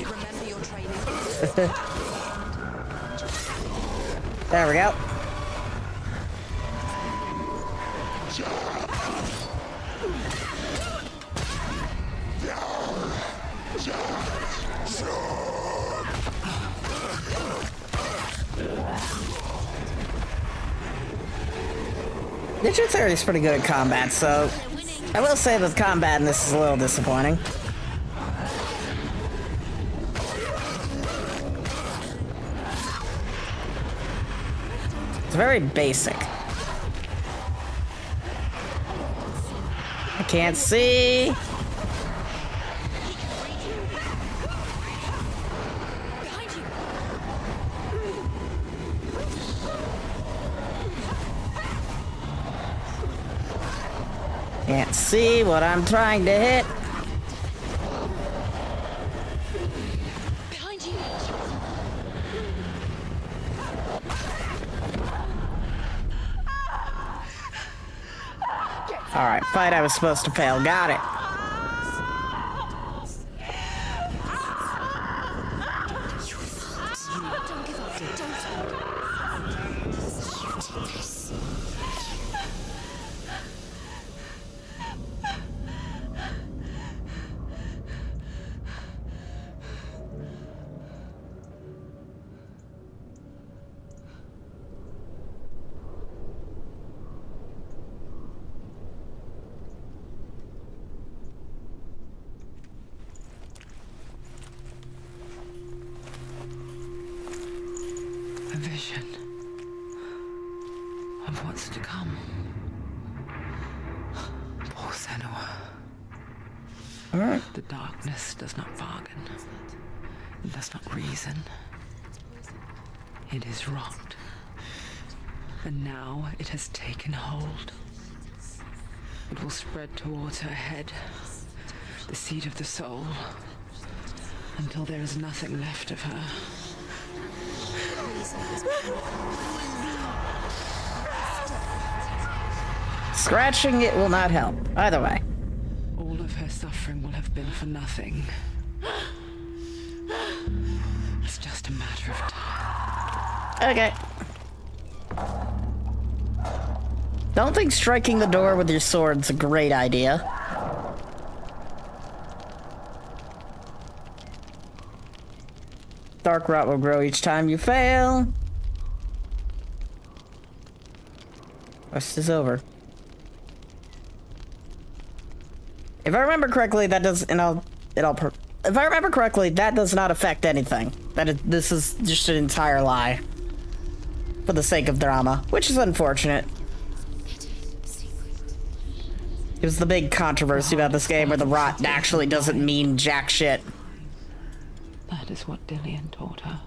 Remember your training. There we go. Ninja Theory is pretty good at combat, so I will say that combat in this is a little disappointing. It's very basic. I can't see. Can't see what I'm trying to hit. Behind you. Alright, fight I was supposed to fail. Got it. Don't give up. Don't. You did this. A vision of what's to come. Poor Senua. Alright. The darkness does not bargain. It does not reason. It is rot. And now it has taken hold. It will spread towards her head, the seat of the soul, until there is nothing left of her. Scratching it will not help. Either way. All of her suffering will have been for nothing. It's just a matter of time. Okay. Don't think striking the door with your sword's a great idea. Dark rot will grow each time you fail. Quest is over. If I remember correctly, that does, if I remember correctly, that does not affect anything. This is just an entire lie. For the sake of drama, which is unfortunate. It was the big controversy about this game where the rot actually doesn't mean jack shit. That is what Dillian taught her.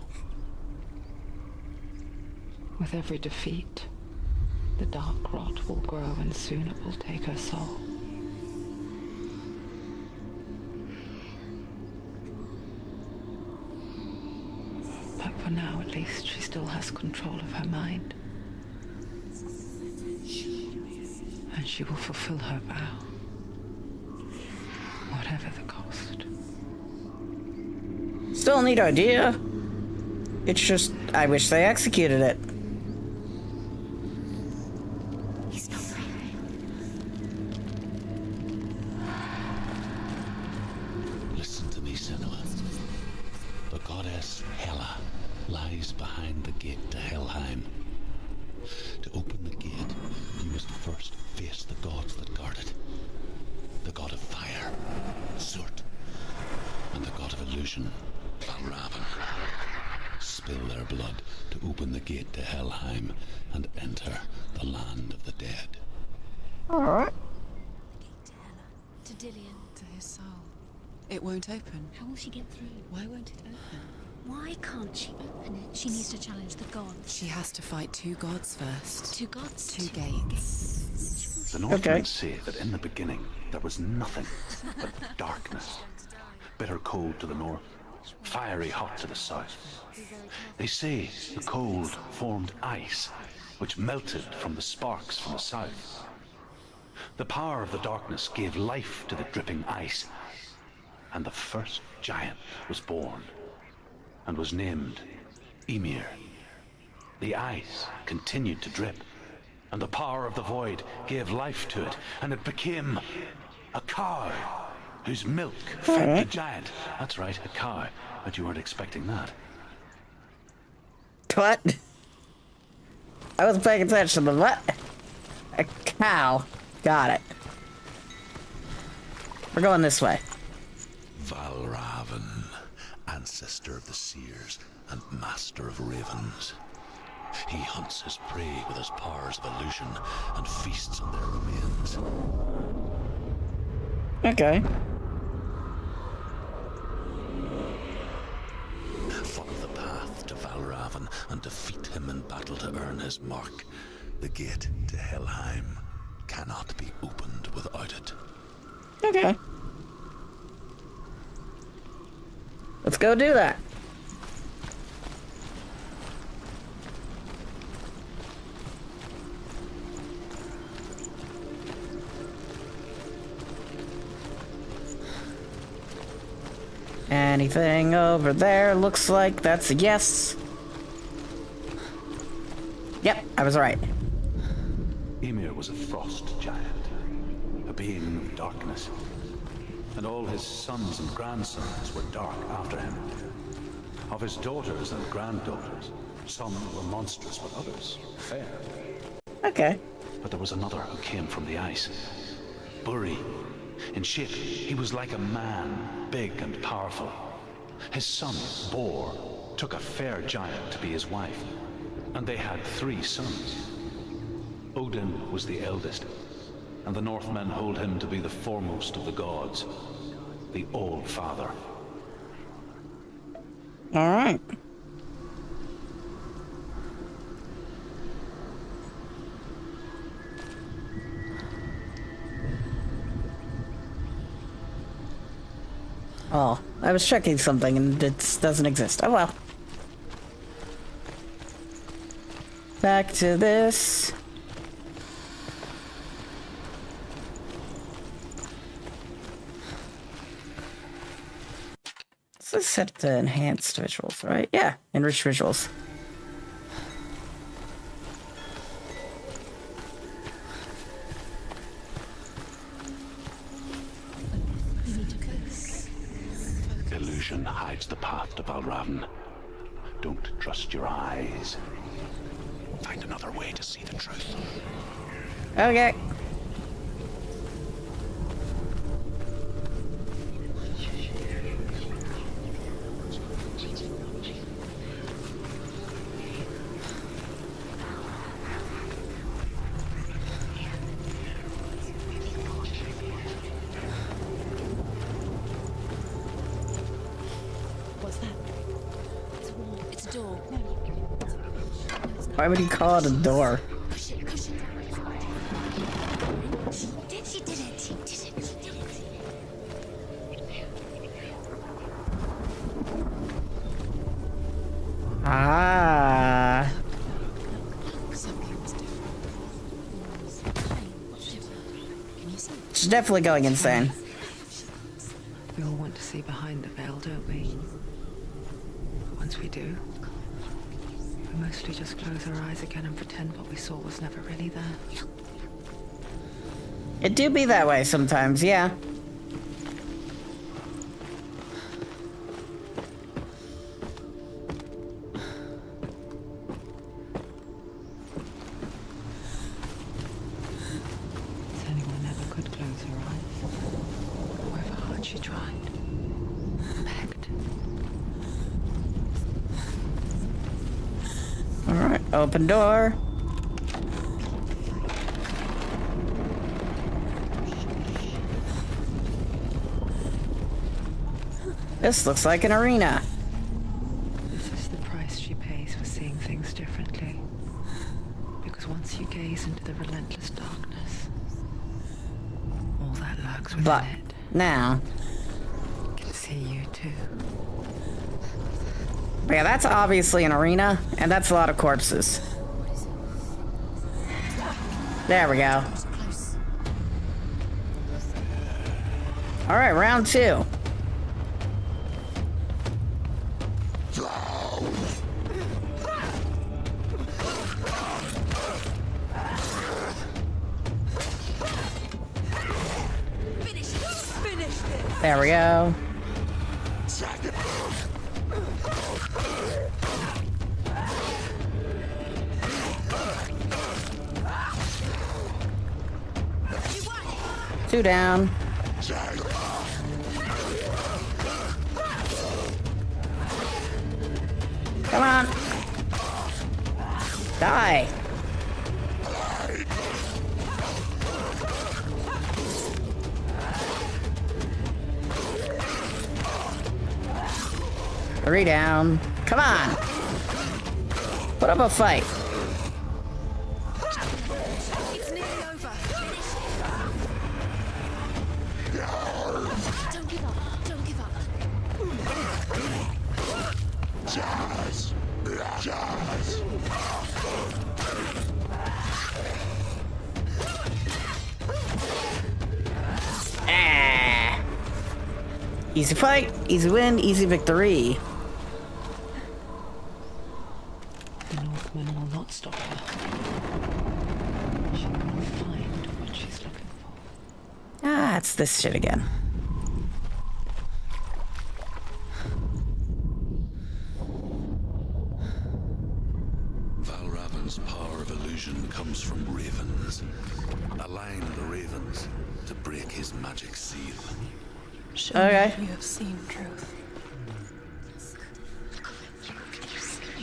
With every defeat, the dark rot will grow and soon it will take her soul. But for now, at least, she still has control of her mind. And she will fulfill her vow, whatever the cost. Still a neat idea. It's just, I wish they executed it. He's not right. Listen to me, Senua. The goddess Hela lies behind the gate to Helheim. She is the one who To open the gate, you must first face the gods that guard it. The god of fire, Zurt, and the god of illusion, Valravan. Spill their blood to open the gate to Helheim and enter the land of the dead. Alright. To Hela. To Dillian. To his soul. It won't open. How will she get through? Why won't it open? Why can't she open it? She needs to challenge the gods. She has to fight 2 gods first. 2 gods? 2 gates. The Northmen say that in the beginning there was nothing but darkness. Bitter cold to the north, fiery hot to the south. They say the cold formed ice, which melted from the sparks from the south. The power of the darkness gave life to the dripping ice, and the first giant was born, and was named Ymir. The ice continued to drip, and the power of the void gave life to it, and it became a cow, whose milk fed the giant. That's right, a cow, but you weren't expecting that. What? I wasn't paying attention to what? A cow. Got it. We're going this way. Valravan, ancestor of the seers and master of ravens. He hunts his prey with his powers of illusion and feasts on their remains. Okay. Follow the path to Valravan and defeat him in battle to earn his mark. The gate to Helheim cannot be opened without it. Okay. Let's go do that. Anything over there? Looks like that's a yes. Yep, I was right. Ymir was a frost giant, a being of darkness, and all his sons and grandsons were dark after him. Of his daughters and granddaughters, some were monstrous, but others fair. Okay. But there was another who came from the ice. Furry. In shape, he was like a man, big and powerful. His son, Bor, took a fair giant to be his wife, and they had 3 sons. Odin was the eldest, and the Northmen hold him to be the foremost of the gods, the All-Father. All right. Oh, I was checking something and it doesn't exist. Oh well. Back to this. This is set to enhanced visuals, right? Yeah, enriched visuals. Illusion hides the path to Valravan. Don't trust your eyes. Find another way to see the truth. Okay. What's that? It's a wall. It's a door. No. Why would he call it a door? Push it, push it. She did it. She did it. She did it. Ah. Something's different. What's different? Can you see? She's definitely going insane. We all want to see behind the veil, don't we? Once we do, we mostly just close our eyes again and pretend what we saw was never really there. It do be that way sometimes, yeah. Open door. This looks like an arena. This is the price she pays for seeing things differently. Because once you gaze into the relentless darkness, all that lurks within But it now, can see you too. yeah, that's obviously an arena, and that's a lot of corpses. There we go. All right, round 2. There we go. Two down. Come on. Die. Three down. Come on. Put up a fight. It's nearly over. Don't give up. Don't give up. Jazz. Jazz. Ah. Easy fight, easy win, easy victory. The Northman will not stop her. She will find what she's looking for. Ah, it's this shit again. Valravan's power of illusion comes from ravens. Align the ravens to break his magic seal. Show Okay. me you have seen truth.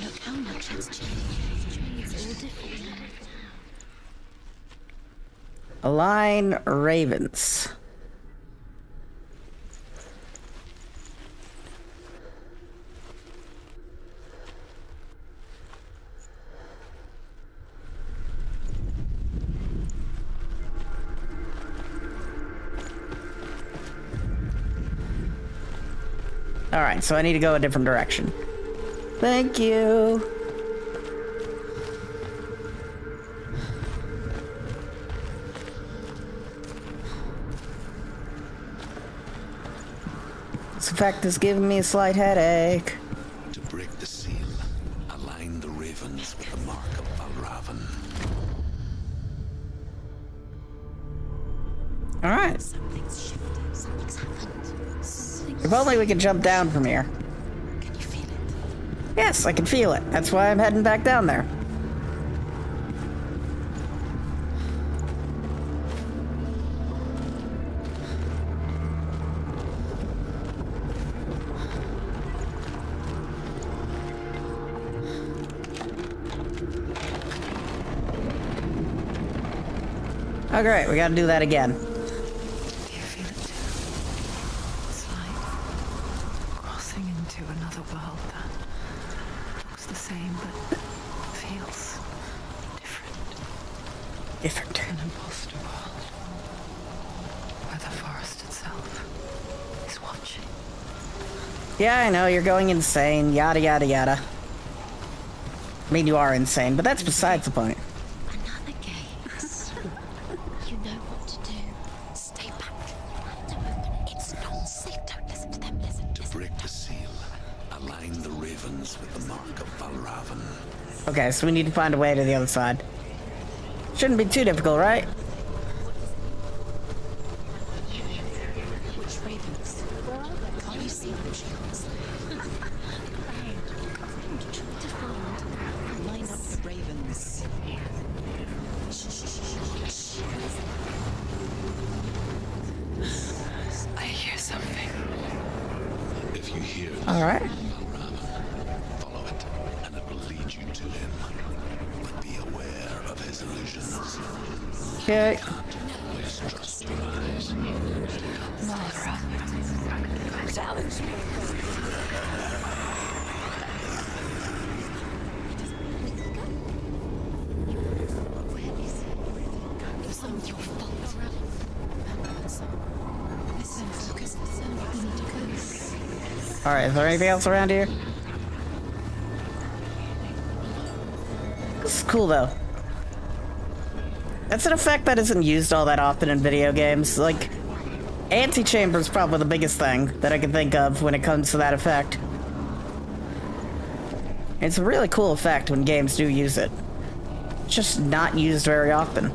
Look how much it's changed. It's all different now. Align ravens. All right, so I need to go a different direction. Thank you. This effect is giving me a slight headache. To break the seal, align the ravens with the mark of Valravan. All right. Something's shifted. Something's happened. If only we could jump down from here. Can you feel it? Yes, I can feel it. That's why I'm heading back down there. Oh great, we gotta do that again. Do you feel it too? It's like crossing into another world that looks the same but feels different. Different. An imposter world where the forest itself is watching. Yeah, I know, you're going insane, yada yada yada. I mean, you are insane, but that's besides the point. Another gate. You know what to do. Stay back. Don't open it. It's not safe. Don't listen to them. Listen. To break the seal, align the ravens with the mark of Valravan. Okay, so we need to find a way to the other side. Shouldn't be too difficult, right? Which ravens? Can't you see them, Shields? To find. Line up the ravens. I hear something. If you hear All right. Valravan, follow it, and it will lead you to him. Okay. Mistrust their eyes. It's not your fault. Listen, focus. You need to focus. Alright, is there anything else around here? This is cool though. That's an effect that isn't used all that often in video games. Like, Antechamber is probably the biggest thing that I can think of when it comes to that effect. It's a really cool effect when games do use it. It's just not used very often.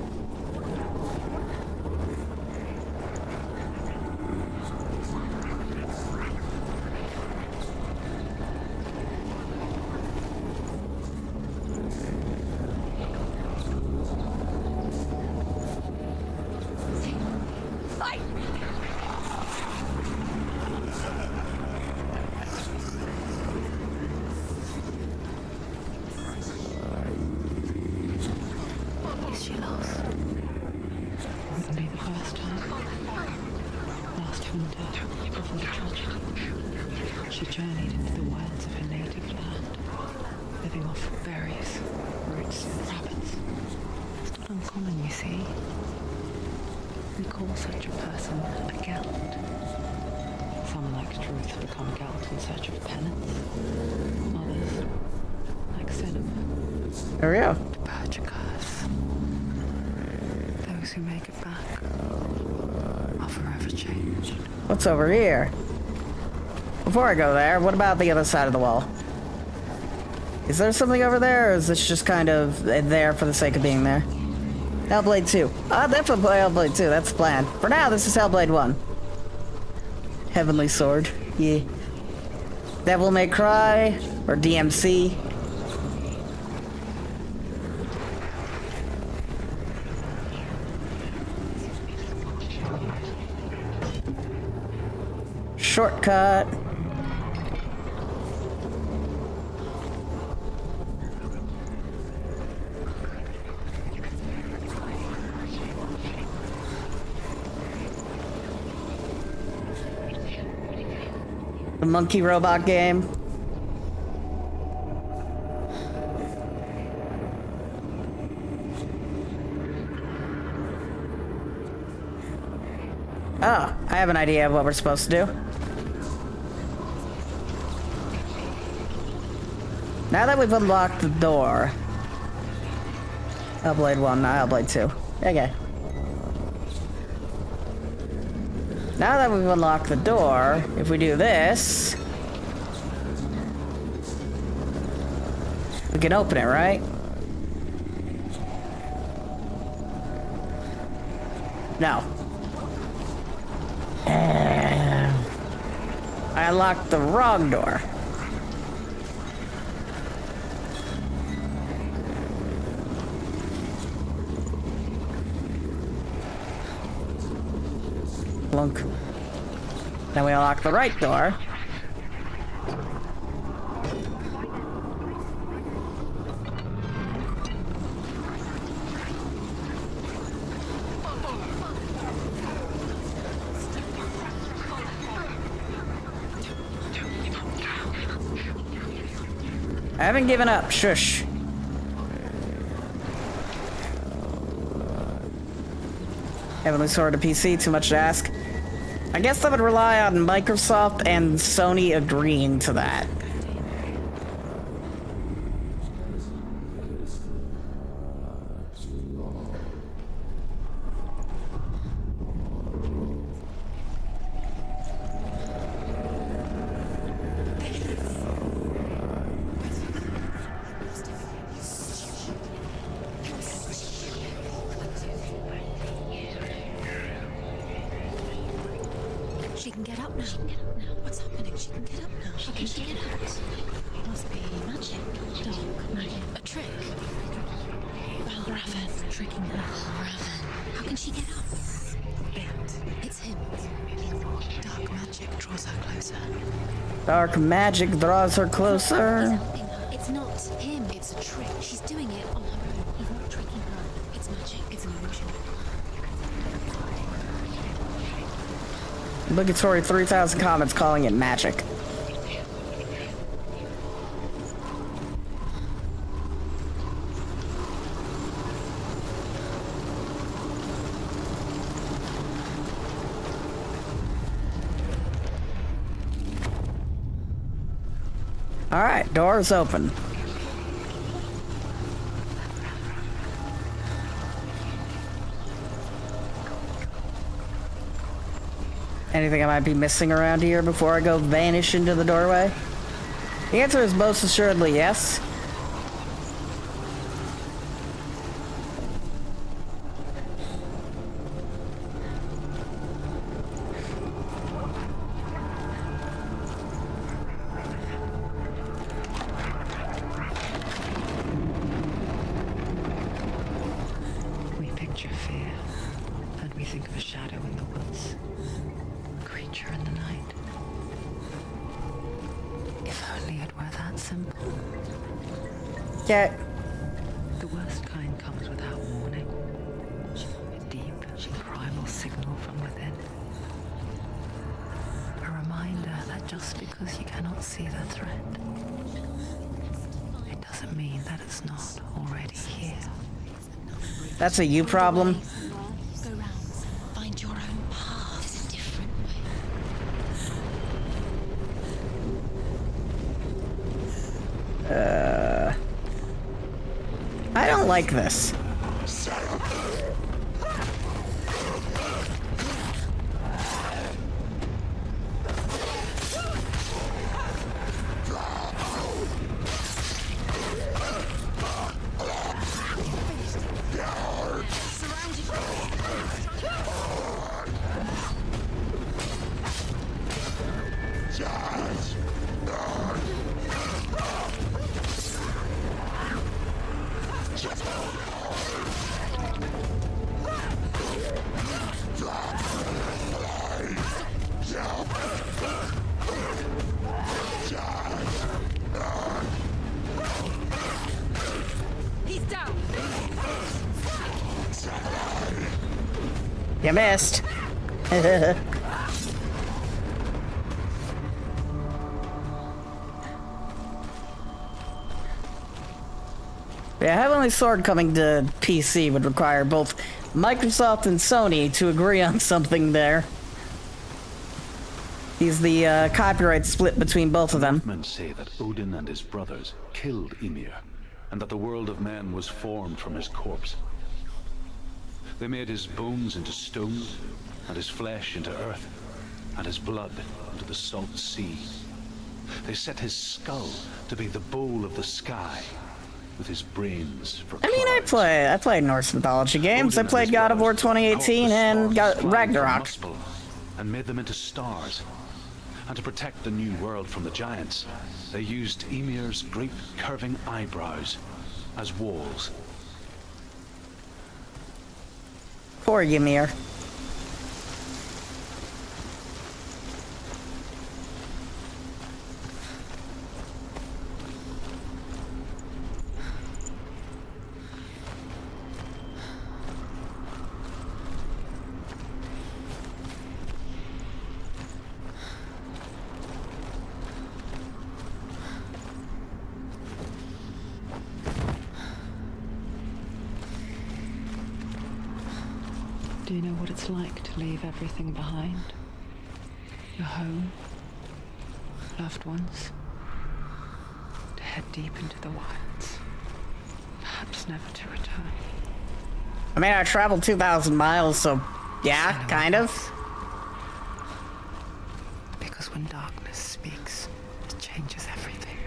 Is she lost? Wouldn't be the first time. Last winter, before the tragedy, she journeyed into the wilds of her native land, living off berries, roots, and rabbits. It's not uncommon, you see. We call such a person a gallant. Some, like Truth, become gallant in search of penance. Others, like Cinema, There we go. to purge a curse. Those who make it back are forever changed. What's over here? Before I go there, what about the other side of the wall? Is there something over there, or is this just kind of there for the sake of being there? Hellblade 2. I'll definitely play Hellblade 2, that's the plan. For now, this is Hellblade 1. Heavenly Sword. Yeah. Devil May Cry, or DMC. Shortcut. The monkey robot game. Oh, I have an idea of what we're supposed to do. Now that we've unlocked the door. Hellblade 1, not Hellblade 2. Okay. Now that we've unlocked the door, if we do this, we can open it, right? No. I unlocked the wrong door. Lunk. Then we unlock the right door. I haven't given up. Shush. Heavenly Sword to PC, too much to ask. I guess that would rely on Microsoft and Sony agreeing to that. She can get up now. What's happening? She can get up now. How can she get out? It must be magic. Dark magic. A trick. Raven. Tricking her. Raven. How can she get up? It's him. Dark magic draws her closer. Dark magic draws her closer. It's not him. It's a trick. She's doing it on her own. He's not tricking her. It's magic. It's an illusion. Obligatory 3,000 comments calling it magic. Alright, door is open. Anything I might be missing around here before I go vanish into the doorway? The answer is most assuredly yes. We picture fear, and we think of a shadow in the woods. Creature in the night. If only it were that simple. Yeah. The worst kind comes without warning. A deep and primal signal from within. A reminder that just because you cannot see the threat, it doesn't mean that it's not already here. That's a you problem. Go rounds. Find your own path. A different way. I don't like this. He's down. You missed. Yeah, Heavenly Sword coming to PC would require both Microsoft and Sony to agree on something there. He's the copyright split between both of them. Men say that Odin and his brothers killed Ymir, and that the world of men was formed from his corpse. They made his bones into stone, and his flesh into earth, and his blood into the salt sea. They set his skull to be the bowl of the sky, with his brains for I mean, I played Norse mythology games. I played God of War 2018 and Ragnarok. And made them into stars. And to protect the new world from the giants, they used Ymir's great curving eyebrows as walls. Poor Ymir. Do you know what it's like to leave everything behind? Your home, loved ones, to head deep into the wilds, perhaps never to return. I mean, I traveled 2,000 miles, so yeah, kind of. Because when darkness speaks, it changes everything.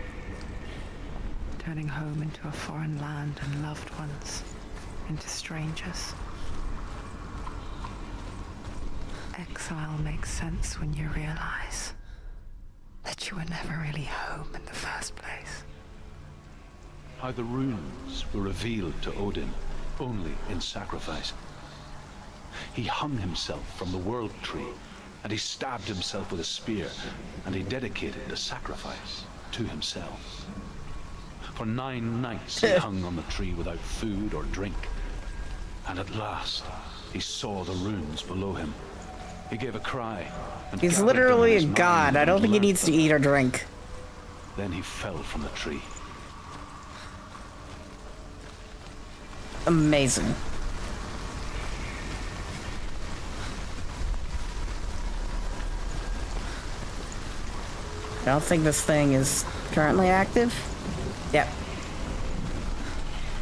Turning home into a foreign land and loved ones into strangers. Exile makes sense when you realize that you were never really home in the first place. How the runes were revealed to Odin only in sacrifice. He hung himself from the world tree, and he stabbed himself with a spear, and he dedicated the sacrifice to himself. For 9 nights he hung on the tree without food or drink, and at last he saw the runes below him. He gave a cry. And He's gathered them in literally a his god. mind I don't and think he learnt needs to them. eat or drink. Then he fell from the tree. Amazing. I don't think this thing is currently active. Yep.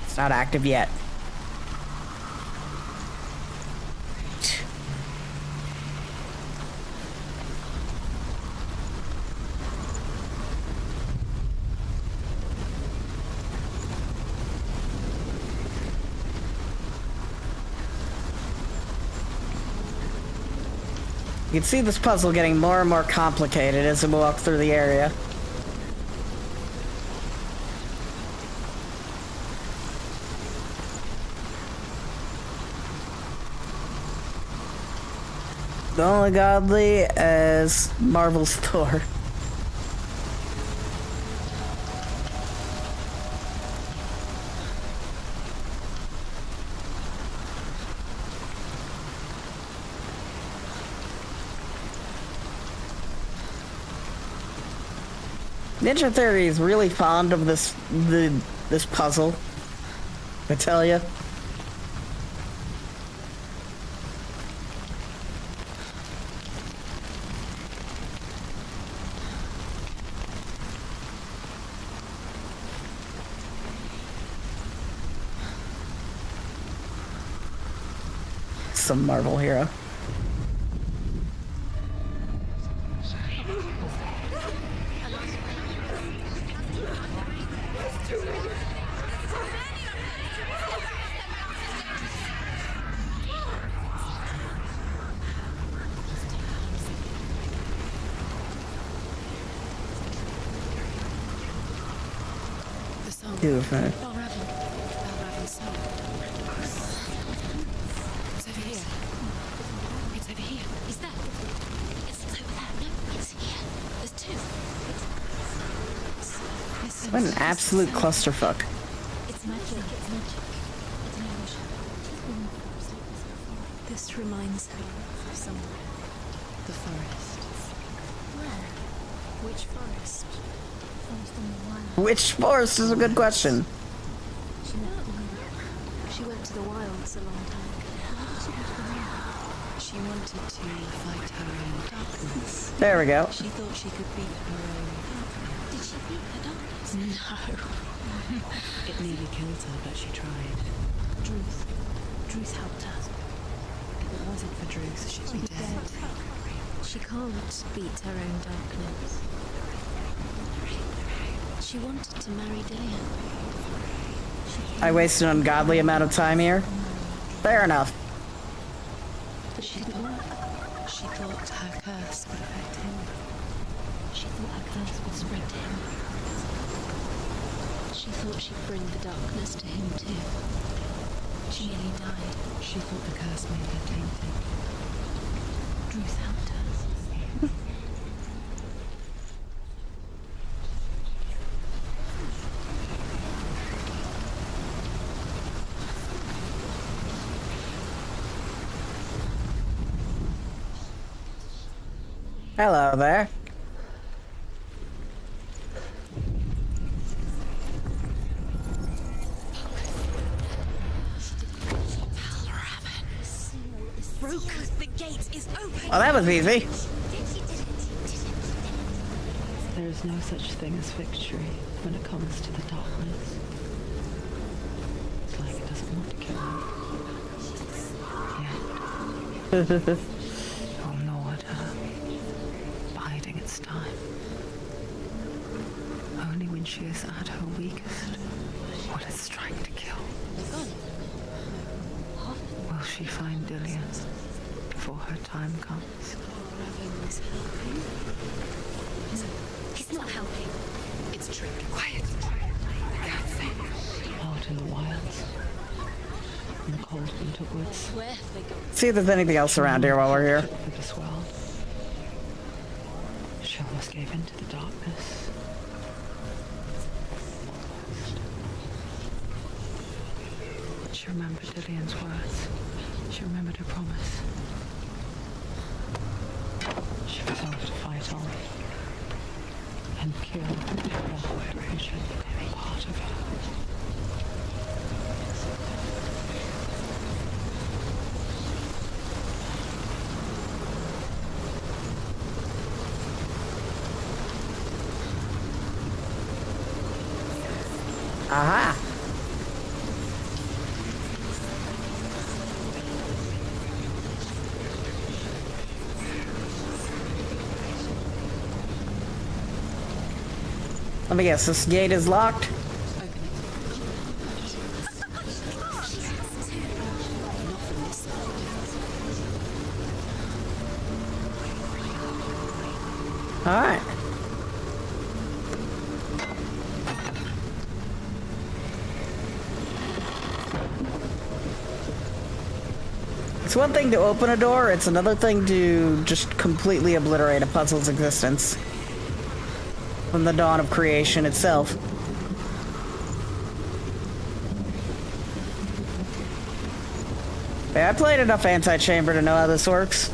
It's not active yet. You can see this puzzle getting more and more complicated as we walk through the area. The only godly as Marvel's Thor. Ninja Theory is really fond of this puzzle. I tell ya. Some Marvel hero. Beautiful. It's over here. It's over here. Is that? It's over there. No, it's here. There's two. Listen. What an absolute clusterfuck. It's magic. It's magic. It's an illusion. This reminds her of somewhere. The forest. Where? Which forest? Forest in the wild. Which forest is a good question. She went to the wilds a long time ago. She wanted to fight her own darkness. There we go. She thought she could beat her own. Did she beat her darkness? No. It nearly killed her, but she tried. Druth helped her. If it wasn't for Druth, she'd be dead. She can't beat her own darkness. She wanted to marry Dillian. I wasted an ungodly amount of time here. Fair enough. But she didn't work. She thought her curse would affect him. She thought her curse would spread to him. She thought she'd bring the darkness to him too. She nearly died. She thought the curse made her tainted. Druth helped her. Hello there. Broke. The gate is open. Well, that was easy. There is no such thing as victory when it comes to the darkness. It's like it doesn't want to kill me. Yet. I'll gnaw at her, biding its time. Only when she is at her weakest will it strike to kill. Will she find Dillian before her time comes? He's not helping. It's trick. Quiet. Out in the wilds, in the cold winter woods. Where have they gone? See if there's anything else around here while we're here. For this world. She almost gave in to the darkness. But she remembered Dillian's words. She remembered her promise. she resolved to fight on and kill every vision, every part of her. Aha! Let me guess, this gate is locked? Alright. It's one thing to open a door, it's another thing to just completely obliterate a puzzle's existence. From the dawn of creation itself. Yeah, I played enough Anti-Chamber to know how this works.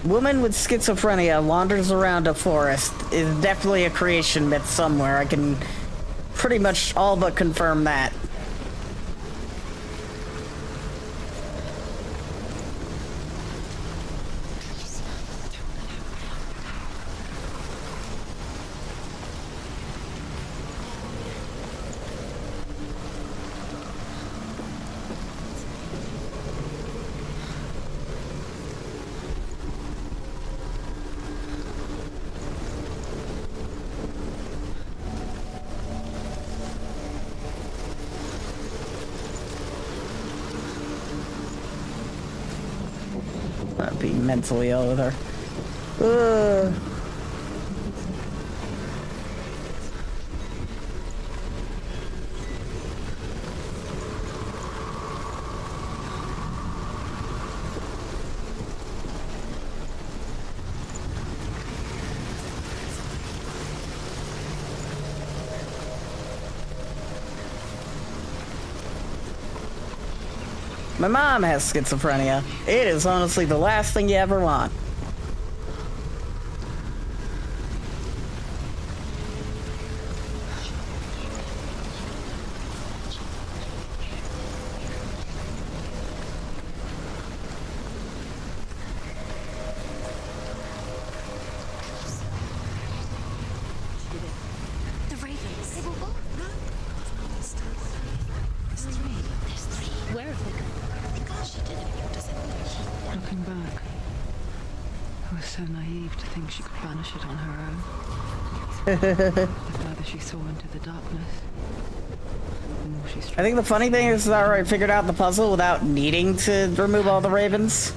Woman with schizophrenia wanders around a forest is definitely a creation myth somewhere. I can pretty much all but confirm that. I'd be mentally ill with her. Ugh. My mom has schizophrenia. It is honestly the last thing you ever want. The ravens. They will both. No. There's three. There's three. Where have they gone? I think all she did it doesn't. Looking back, I was so naive to think she could banish it on her own. The further she saw into the darkness, the more she I think the funny thing is that I figured out the puzzle without needing to remove all the ravens.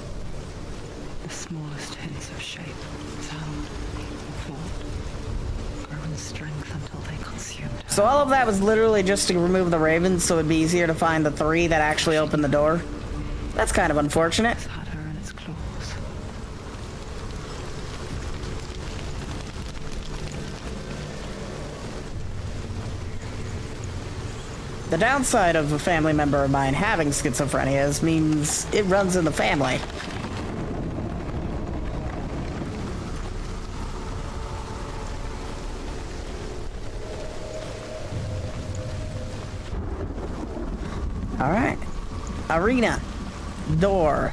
the smallest hints of shape, sound, thought, grow in strength until they consumed her. So all of that was literally just to remove the ravens so it'd be easier to find the three that actually opened the door. That's kind of unfortunate. It's had her in its claws. The downside of a family member of mine having schizophrenia is means it runs in the family. All right. Arena. Door.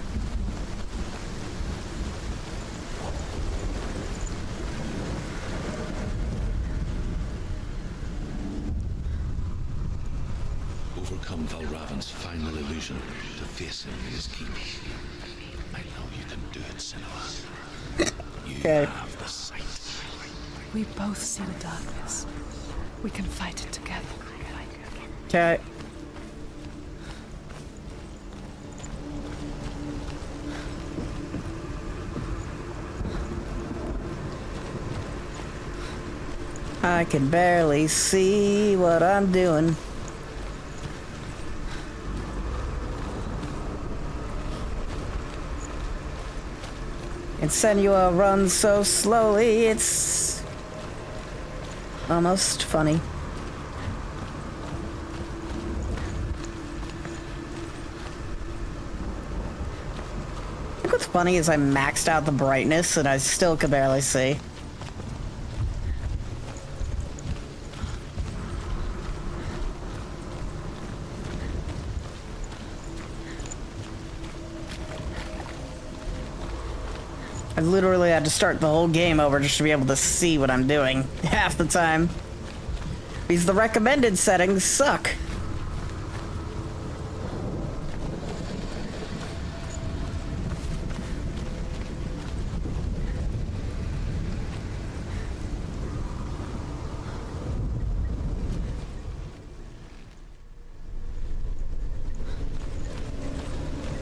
Overcome Valravan's final illusion to face him in his keep. I know you can do it, Senua. You Okay. have the sight. We both see the darkness. We can fight it together. Okay. I can barely see what I'm doing. And Senua runs so slowly, it's almost funny. I think what's funny is I maxed out the brightness and I still can barely see. I literally had to start the whole game over just to be able to see what I'm doing half the time. Because the recommended settings suck.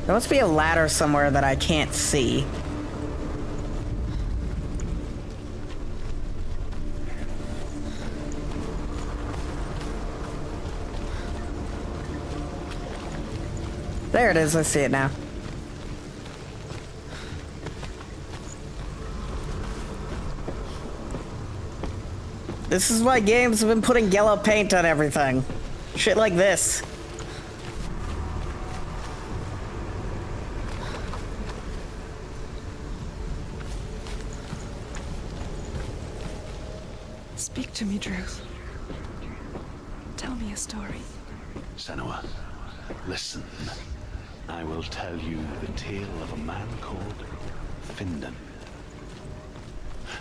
There must be a ladder somewhere that I can't see. There it is, I see it now. This is why games have been putting yellow paint on everything. Shit like this. Speak to me, Drew. Tell me a story. Senua, listen. I will tell you the tale of a man called Findan.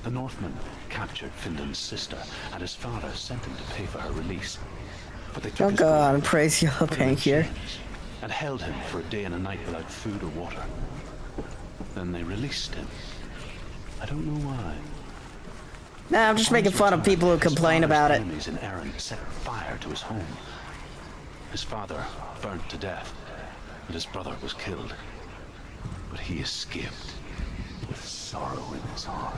The Northmen captured Findan's sister, and his father sent him to pay for her release. But they took Oh his god, brother, praise yellow put him in paint here. chains, and held him for a day and a night without food or water. Then they released him. I don't know why. Nah, I'm just making fun of people who complain about it. Enemies in Erin set fire to his home. His father burnt to death, and his brother was killed. But he escaped with sorrow in his heart.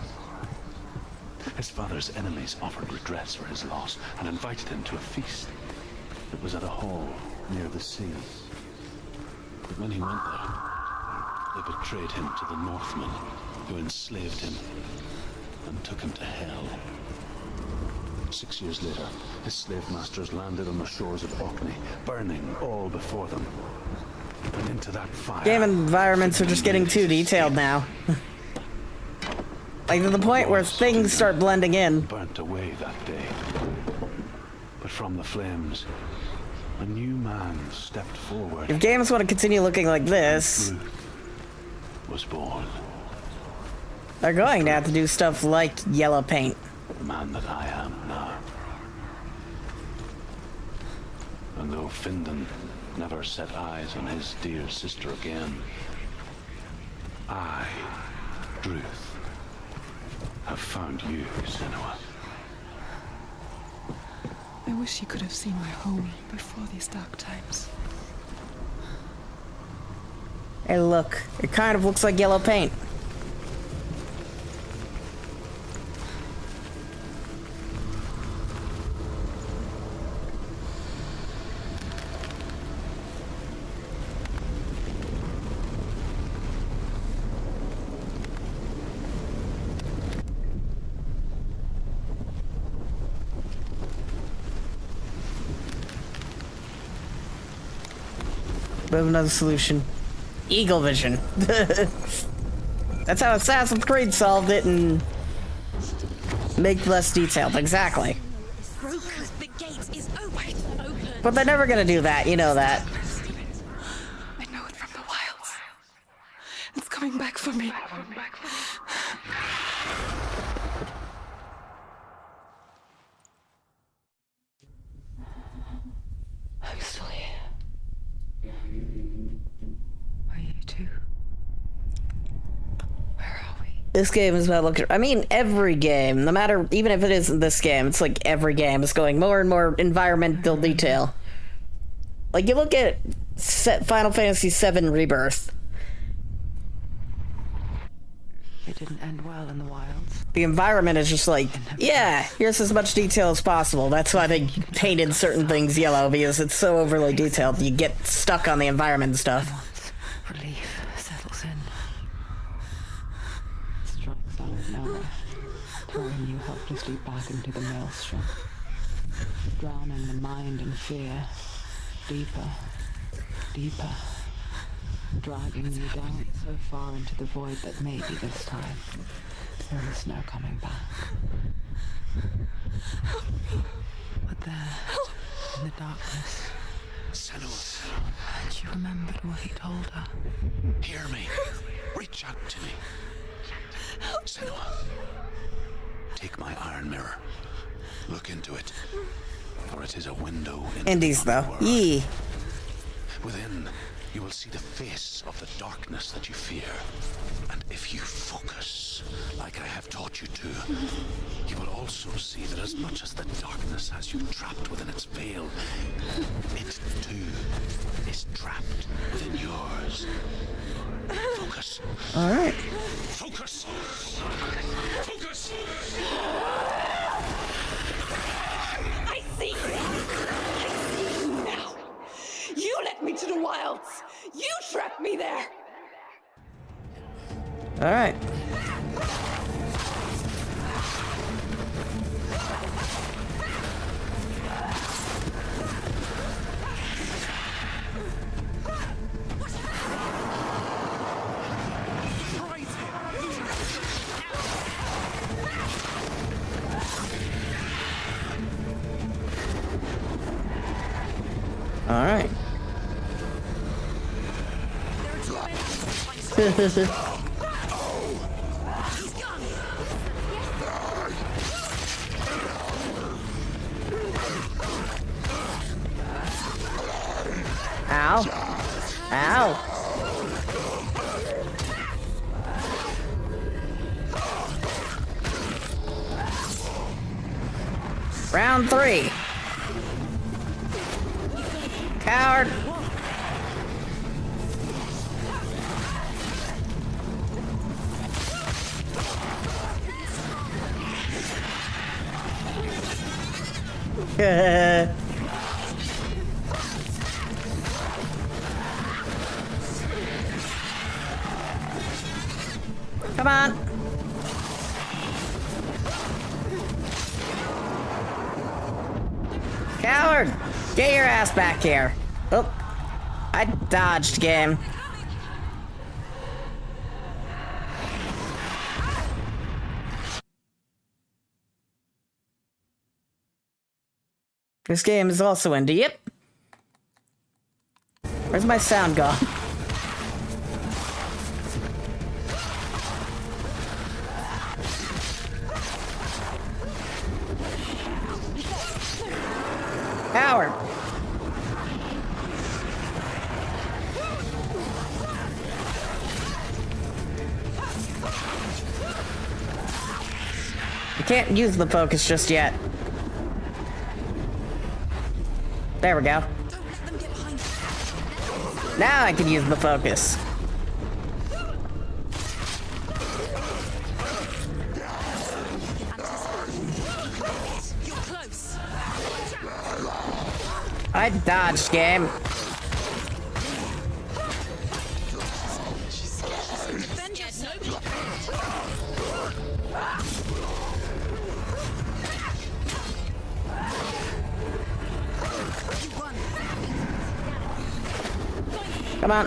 His father's enemies offered redress for his loss and invited him to a feast. It was at a hall near the sea. But when he went there, they betrayed him to the Northmen, who enslaved him and took him to hell. 6 years later, his slave masters landed on the shores of Orkney, burning all before them. And into that fire... Game environments are just getting too detailed now. Like to the point where things start blending in. Burnt away that day. But from the flames, a new man stepped forward. If games want to continue looking like this, Truth was born. they're going to have to do stuff like yellow paint. The man that I am now. And though Findan never set eyes on his dear sister again, I, Druth, have found you, Senua. I wish you could have seen my home before these dark times. Hey look, it kind of looks like yellow paint. We have another solution. Eagle vision. That's how Assassin's Creed solved it and make less detailed. Exactly. Broken. The gate is open. But they're never gonna do that, you know that. I know it from the wilds. It's coming back for me. I'm still here. Are you too? Where are we? This game is about looking. I mean, every game, no matter, even if it isn't this game, it's like every game is going more and more environmental detail. Like you look at Final Fantasy VII Rebirth. It didn't end well in the wilds. The environment is just like, yeah, here's as much detail as possible. That's why they painted certain things yellow, because it's so overly detailed. You get stuck on the environment and stuff. Once relief settles in, manner, throwing you helplessly back into the maelstrom, drowning the mind in fear, deeper, deeper, dragging you down so far into the void that maybe this time there is no coming back. But there, in the darkness, Senua, she remembered what he told her. hear me. Reach out to me. Senua, take my iron mirror. Look into it, for it is a window into Indies, the though. other world. Yee. Within, you will see the face of the darkness that you fear. And if you focus, like I have taught you to, you will also see that as much as the darkness has you trapped within its veil, it too is trapped within yours. Focus. All right. Focus. Focus. I see you! I see you now! You led me to the wilds! You trapped me there! All right. All right. Ow. Ow. Round 3. Coward. Come on. Coward! Get your ass back here. Oh, I dodged, game. This game is also indie. Yep. Where's my sound gone? Howard. I can't use the focus just yet. There we go. Don't let them get behind you. Now I can use the focus. You're close. I dodged, game. Defend yourself. You won. Come on.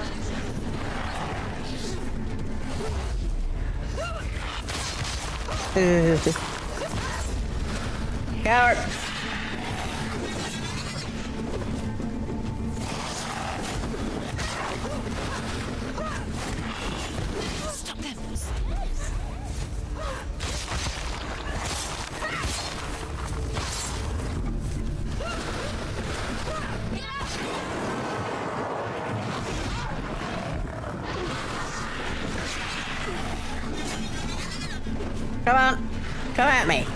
Coward. Stop them. Come on. Come at me.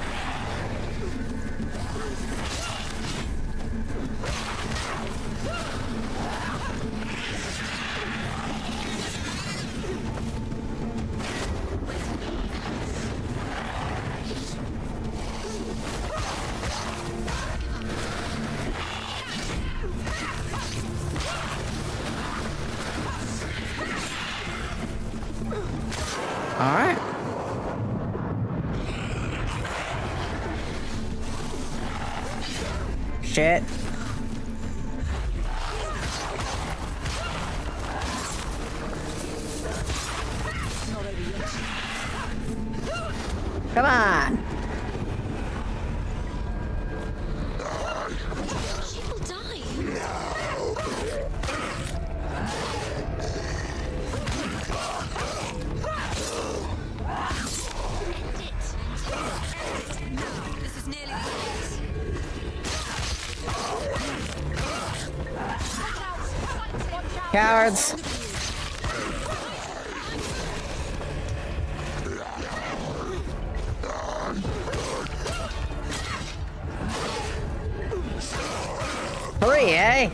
All right. shit. Come on. She will die. This is nearly the Cowards. Hurry, eh?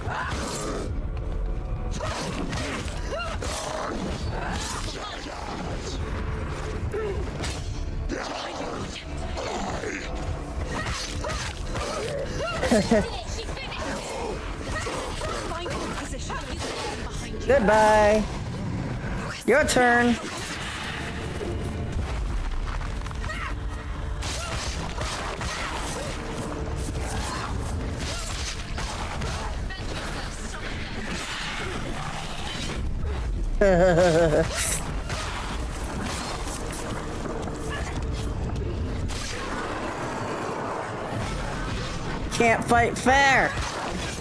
Goodbye. Your turn. Can't fight fair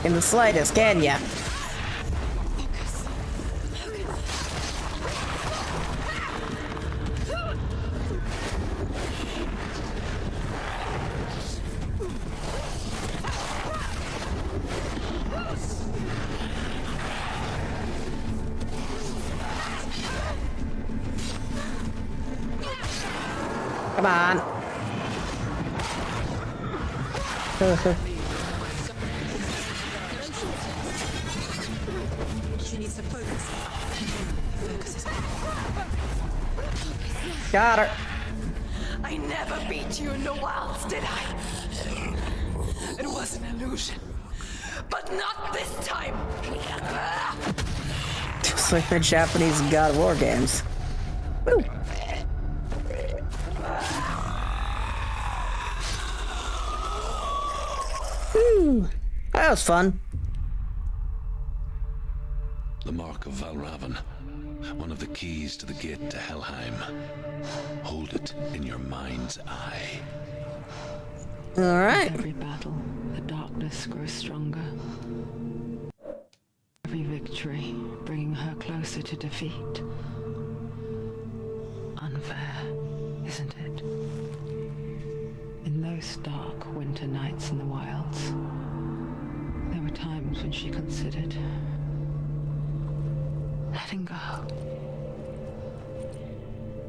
in the slightest, can ya? Come on. She needs to focus. Got her. I never beat you in the wilds, did I? It was an illusion. But not this time! Just like the Japanese God of War games. Woo. Woo. That was fun. The mark of Valravan, one of the keys to the gate to Helheim. Hold it in your mind's eye. All right. With every battle, the darkness grows stronger. Every victory bringing her closer to defeat. Unfair, isn't it? In those dark winter nights in the wilds, there were times when she considered letting go.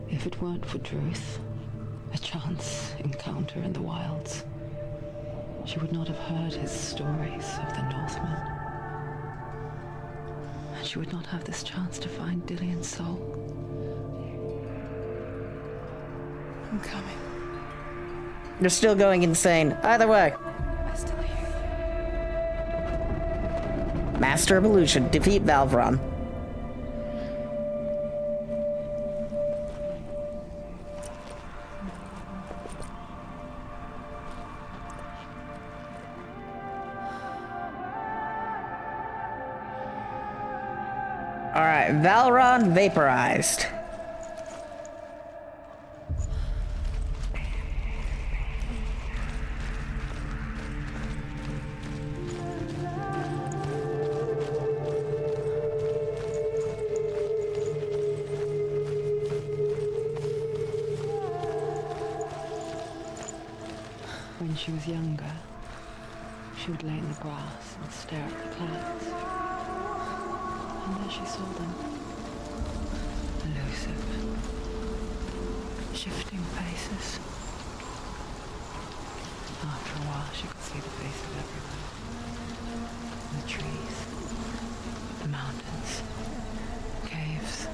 If it weren't for Druth, a chance encounter in the wilds, she would not have heard his stories of the Northmen. And she would not have this chance to find Dillion's soul. I'm coming. You're still going insane. Either way. I still hear Master of Illusion. Defeat Valvron. Alright, Valron vaporized. When she was younger, she would lay in the grass and stare at the clouds. And there she saw them. Elusive. Shifting faces. After a while, she could see the face of everyone. The trees. The mountains. Caves.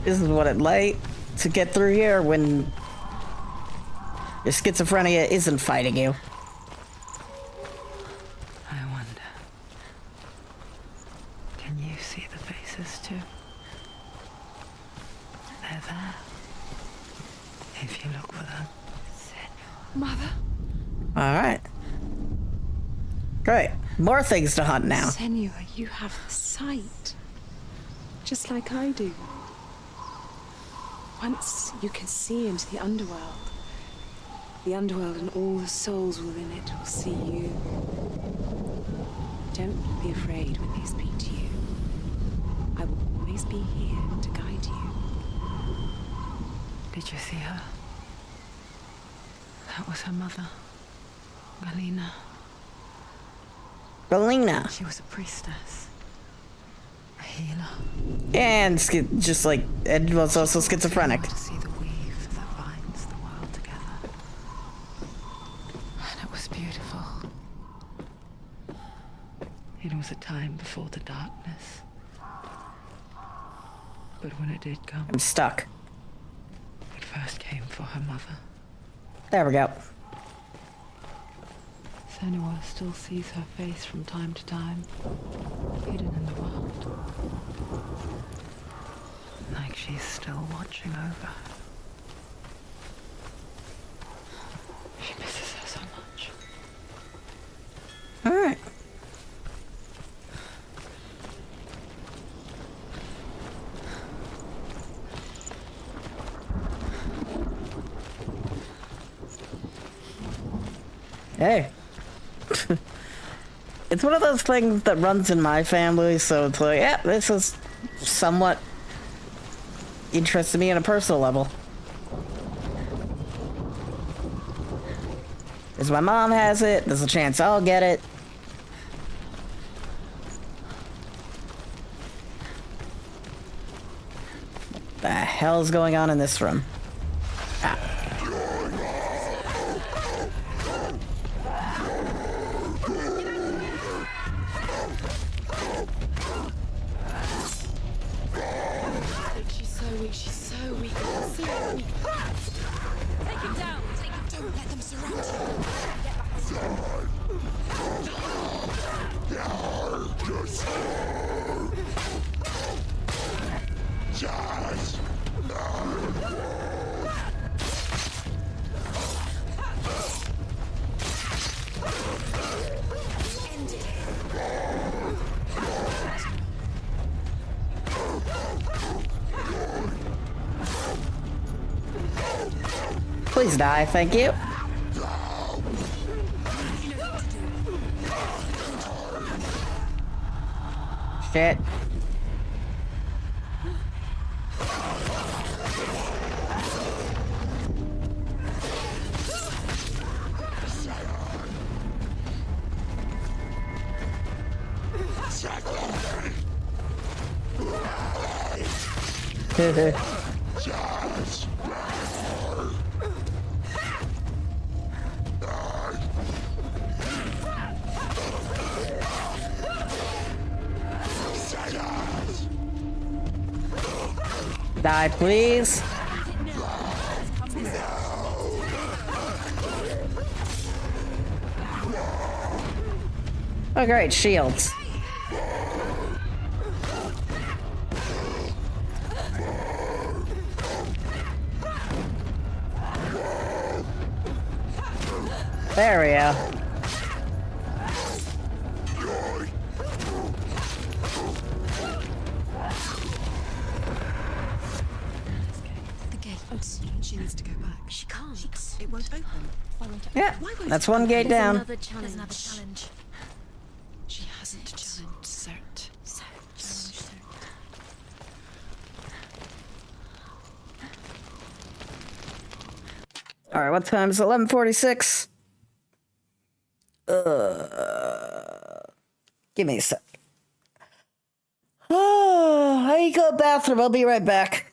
This is what it's like to get through here when your schizophrenia isn't fighting you. I wonder, can you see the faces too? They're there. If you look for them. Mother. All right. Great. More things to hunt now. Senua, you have the sight. Just like I do. Once you can see into the underworld and all the souls within it will see you. Don't be afraid when they speak to you. I will always be here to guide you. Did you see her? That was her mother, Galena. Galena. She was a priestess. A healer. And just like, Ed was also schizophrenic. To see the weave that binds the world together. And it was beautiful. It was a time before the darkness. But when it did come, I'm stuck. it first came for her mother. There we go. Senua still sees her face from time to time, hidden in the world. Like she's still watching over her. She misses her so much. All right. Hey. It's one of those things that runs in my family, so it's like, yeah, this is somewhat interested me on a personal level. Because my mom has it, there's a chance I'll get it. What the hell's going on in this room? Ah. She's so weak. So weak. Take him down. Don't let them surround you. Please die, thank you. Shit. Die, please. Oh, great, shields. There we go. She needs to go back. She can't. It won't open. Why won't it? Yeah, Why won't that's it one open? gate down. There's another challenge. She hasn't challenged Cert. All right, what time is it? 11:46. Give me a sec. Oh, I need to go to the bathroom. I'll be right back.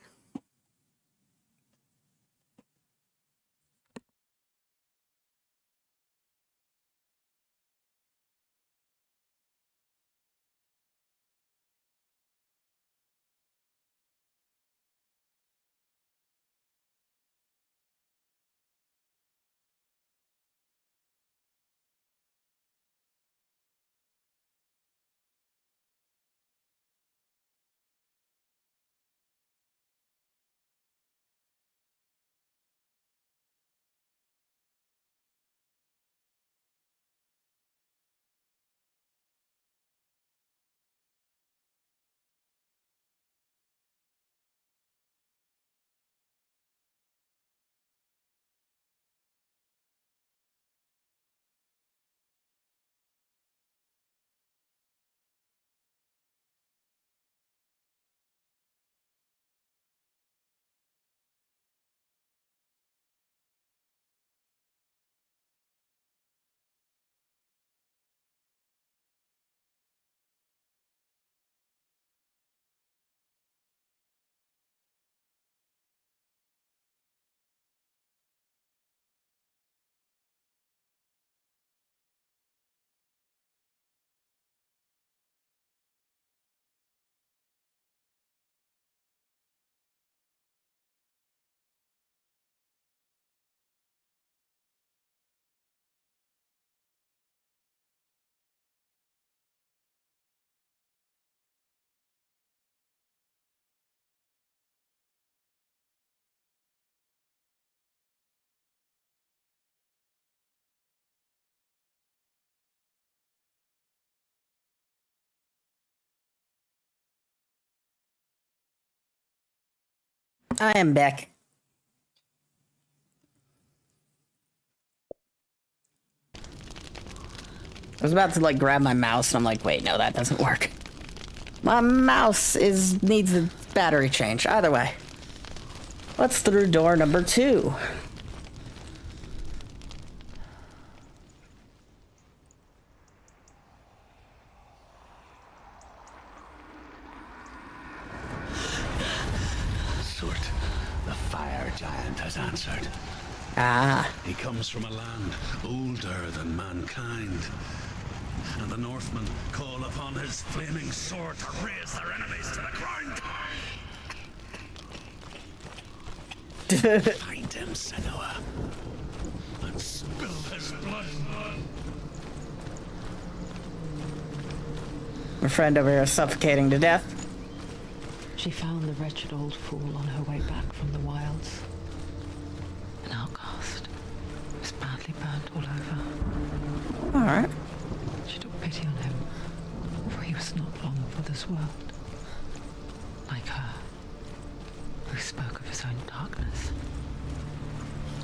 I am back. I was about to like grab my mouse and I'm like, wait, no, that doesn't work. My mouse needs a battery change. Either way. Let's through door number 2. Sort, the fire giant has answered. Ah. He comes from a land older than mankind. And the Northmen call upon his flaming sword to raise their enemies to the ground. Find him, Senua, and spill his blood. My friend over here is suffocating to death. She found the wretched old fool on her way back from the wilds. An outcast. He was badly burnt all over. Alright. She took pity on him, for he was not long for this world. Like her, who spoke of his own darkness.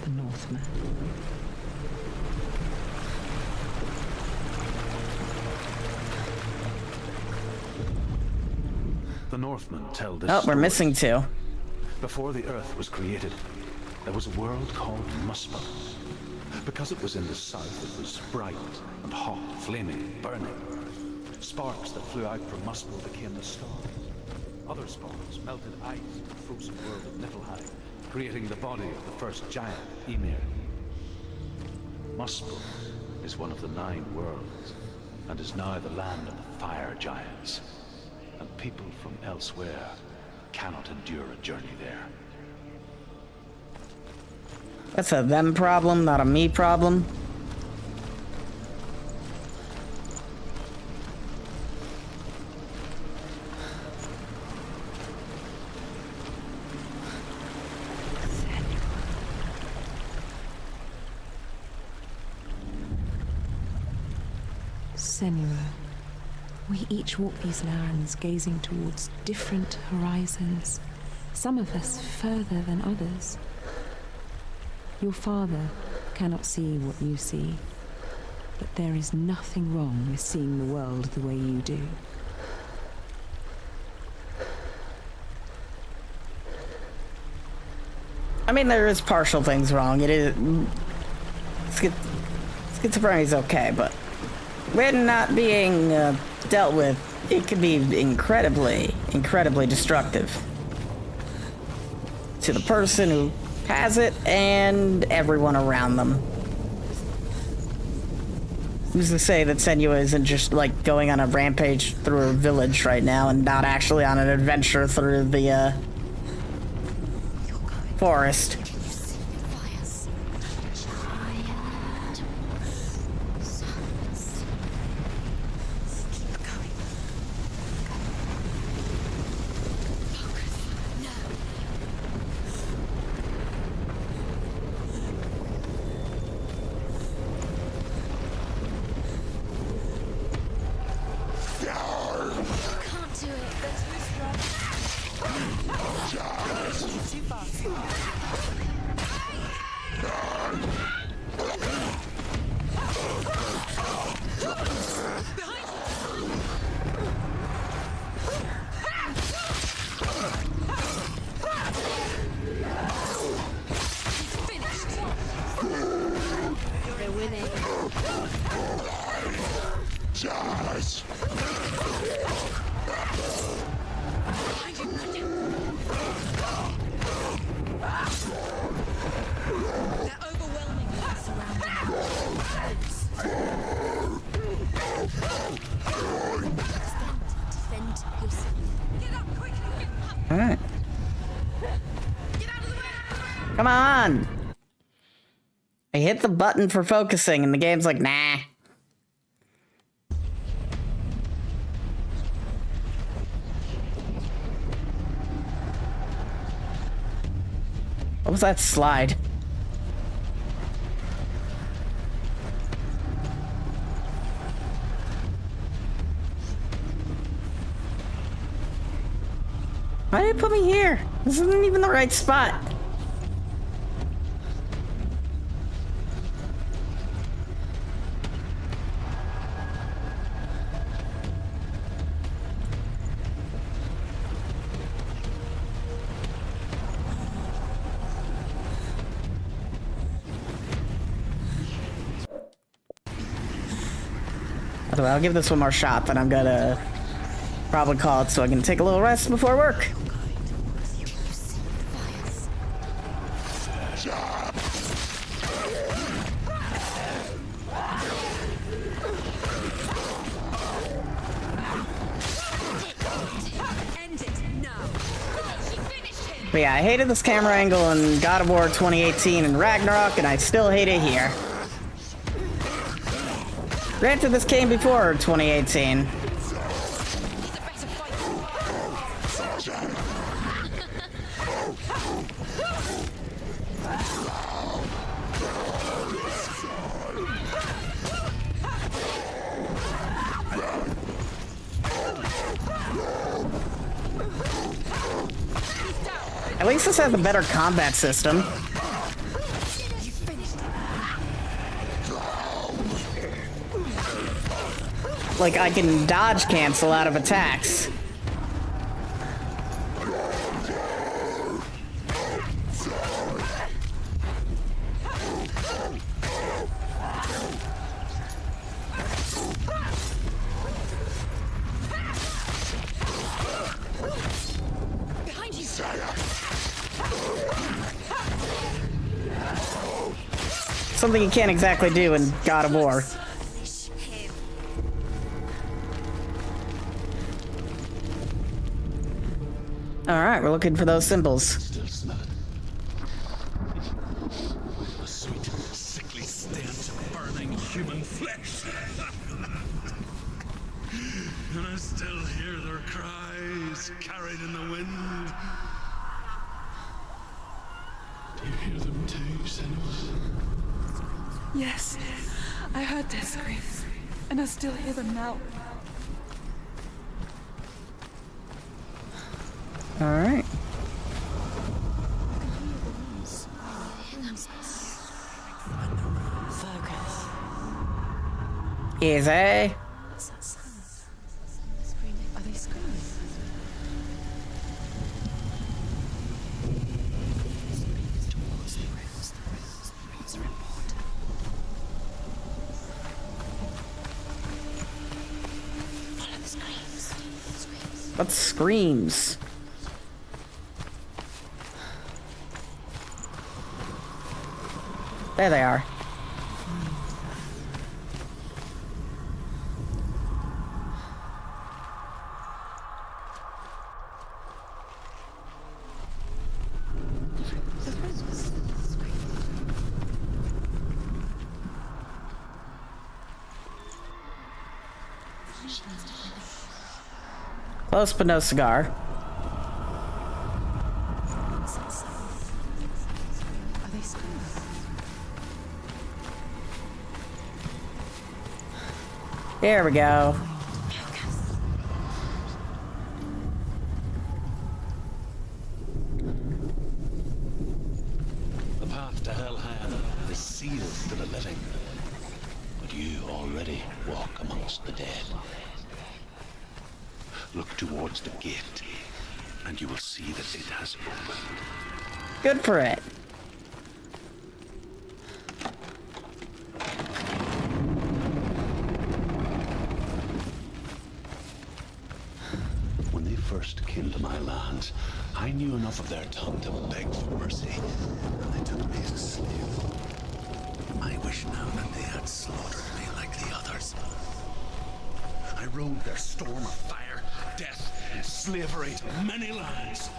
The Northmen. The Northmen tell this Oh, we're story. missing 2. Before the Earth was created, there was a world called Muspel. Because it was in the south, it was bright and hot, flaming, burning. Sparks that flew out from Muspel became the stars. Other sparks melted ice in the frozen world of Niflheim, creating the body of the first giant, Ymir. Muspel is one of the 9 worlds, and is now the land of the fire giants. And people from elsewhere cannot endure a journey there. That's a them problem, not a me problem. Senua, we each walk these lands gazing towards different horizons, some of us further than others. Your father cannot see what you see, but there is nothing wrong with seeing the world the way you do. I mean, there is partial things wrong. It is... Schizophrenia is okay, but when not being dealt with, it can be incredibly, incredibly destructive to the person who has it and everyone around them. Who's to say that Senua isn't just like going on a rampage through a village right now and not actually on an adventure through the forest? Alright. Come on! I hit the button for focusing and the game's like, nah. What was that slide? Why did you put me here? This isn't even the right spot. I'll give this one more shot, then I'm gonna probably call it so I can take a little rest before work. But yeah, I hated this camera angle in God of War 2018 and Ragnarok, and I still hate it here. Granted, this came before 2018. At least this has a better combat system. Like, I can dodge cancel out of attacks. Behind you! Something you can't exactly do in God of War. Alright, we're looking for those symbols. Still smell it. The sweet, sickly stench of burning human flesh. And I still hear their cries carried in the wind. Do you hear them too, Senua? Yes, I heard their screams, and I still hear them now. Alright. Focus. Easy. What's that sound? Screaming. Are they screaming? Screams towards the rooms. The rooms are important. Follow the screams. Screams. What screams? There they are. Close but no cigar. Are they screaming? There we go. The path to Hellhand is sealed to the living, but you already walk amongst the dead. Look towards the gate, and you will see that it has opened. Good for it. When they first came to my lands, I knew enough of their tongue to beg for mercy, and they took me as a slave. I wish now that they had slaughtered me like the others. I rode their storm of fire, death, and slavery to many lands.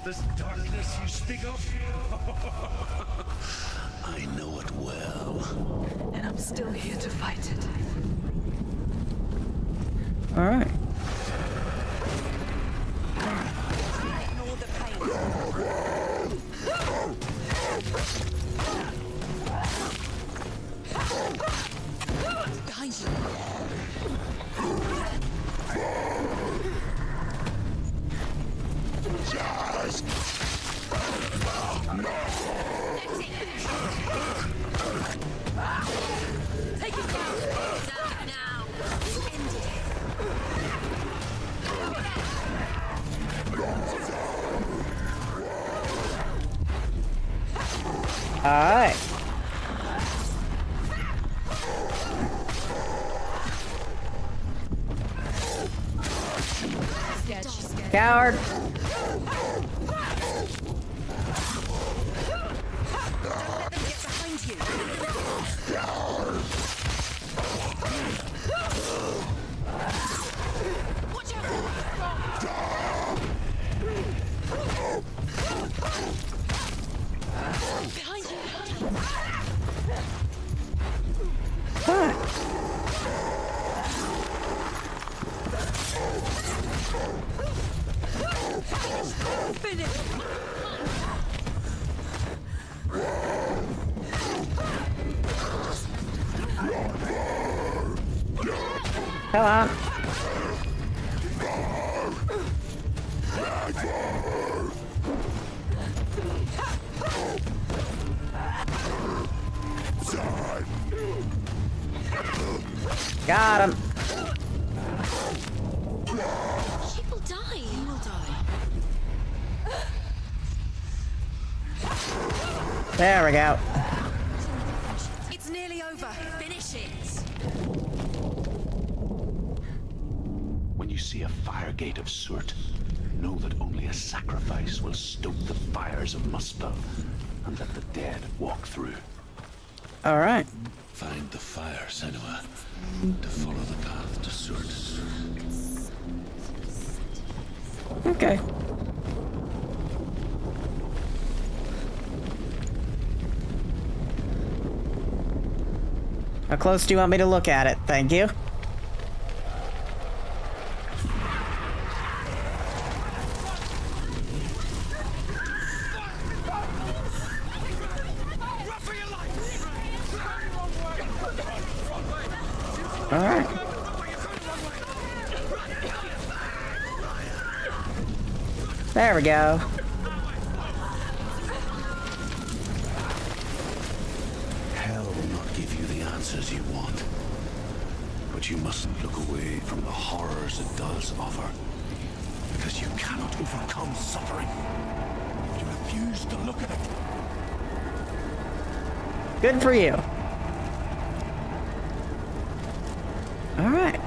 This darkness you speak of, I know it well. And I'm still here to fight it. Alright. Ignore the pain. Behind you. Alright. Coward. Come on. Got him. She will die. You will die. There we go. It's nearly over. Finish it. When you see a fire gate of Surt, know that only a sacrifice will stoke the fires of Muspel and let the dead walk through. Alright. Find the fire, Senua, to follow the path to Surt. Okay. How close do you want me to look at it? Thank you. Alright. There we go. Hell will not give you the answers you want. But you mustn't look away from the horrors it does offer. Because you cannot overcome suffering. You refuse to look at it. Good for you. Alright.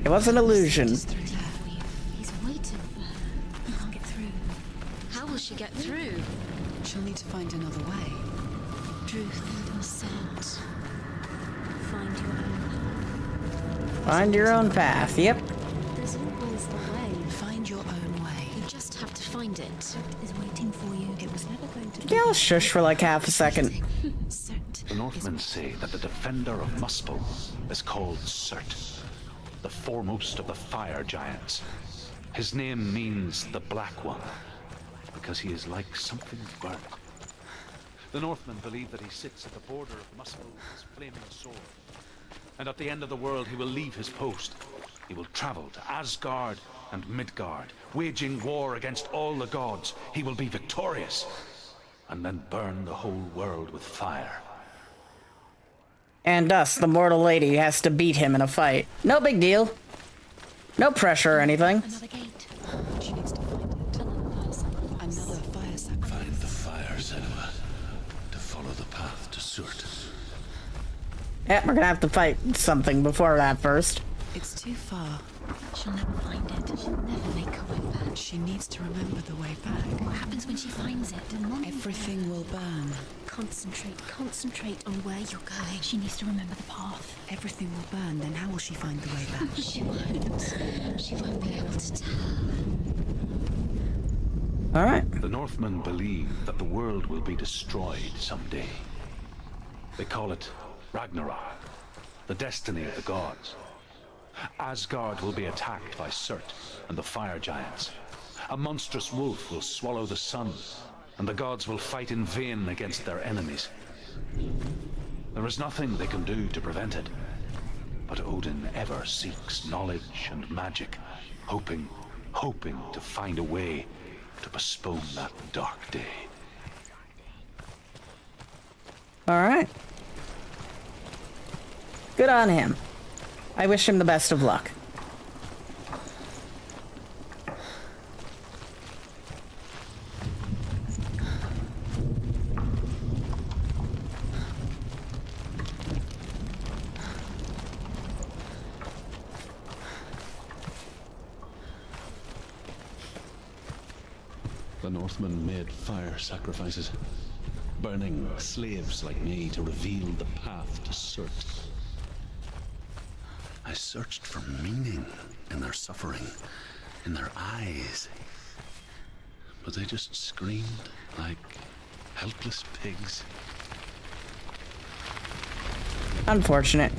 It was an illusion. He's waiting for her. He can't get through. How will she get through? She'll need to find another way. Truth and scent. Find your own. Find your own path. Yep. There's always a way. Find your own way. You just have to find it. Cert is waiting for you. It was never going to be. Yeah, I'll shush for like half a second. Cert. The Northmen say that the defender of Muspel is called Surt, the foremost of the fire giants. His name means the Black One, because he is like something burnt. The Northmen believe that he sits at the border of Muspel with his flaming sword. And at the end of the world he will leave his post. He will travel to Asgard and Midgard, waging war against all the gods. He will be victorious, and then burn the whole world with fire. And us, the mortal lady, has to beat him in a fight. No big deal. No pressure or anything. Another gate. She needs to find it. Another fire sacrifice. Find the fire, Senua, to follow the path to Surt. Yeah, we're gonna have to fight something before that first. It's too far. She'll never find it. She'll never make her way back. She needs to remember the way back. What happens when she finds it? Everything will burn. Concentrate on where you're going. She needs to remember the path. Everything will burn, then how will she find the way back? She won't. She won't be able to tell. Alright. The Northmen believe that the world will be destroyed someday. They call it Ragnarok, the destiny of the gods. Asgard will be attacked by Surt and the fire giants. A monstrous wolf will swallow the sun, and the gods will fight in vain against their enemies. There is nothing they can do to prevent it, but Odin ever seeks knowledge and magic, hoping to find a way to postpone that dark day. Alright. Good on him. I wish him the best of luck. The Northmen made fire sacrifices, burning slaves like me to reveal the path to Surt. I searched for meaning in their suffering, in their eyes. But they just screamed like helpless pigs. Unfortunate.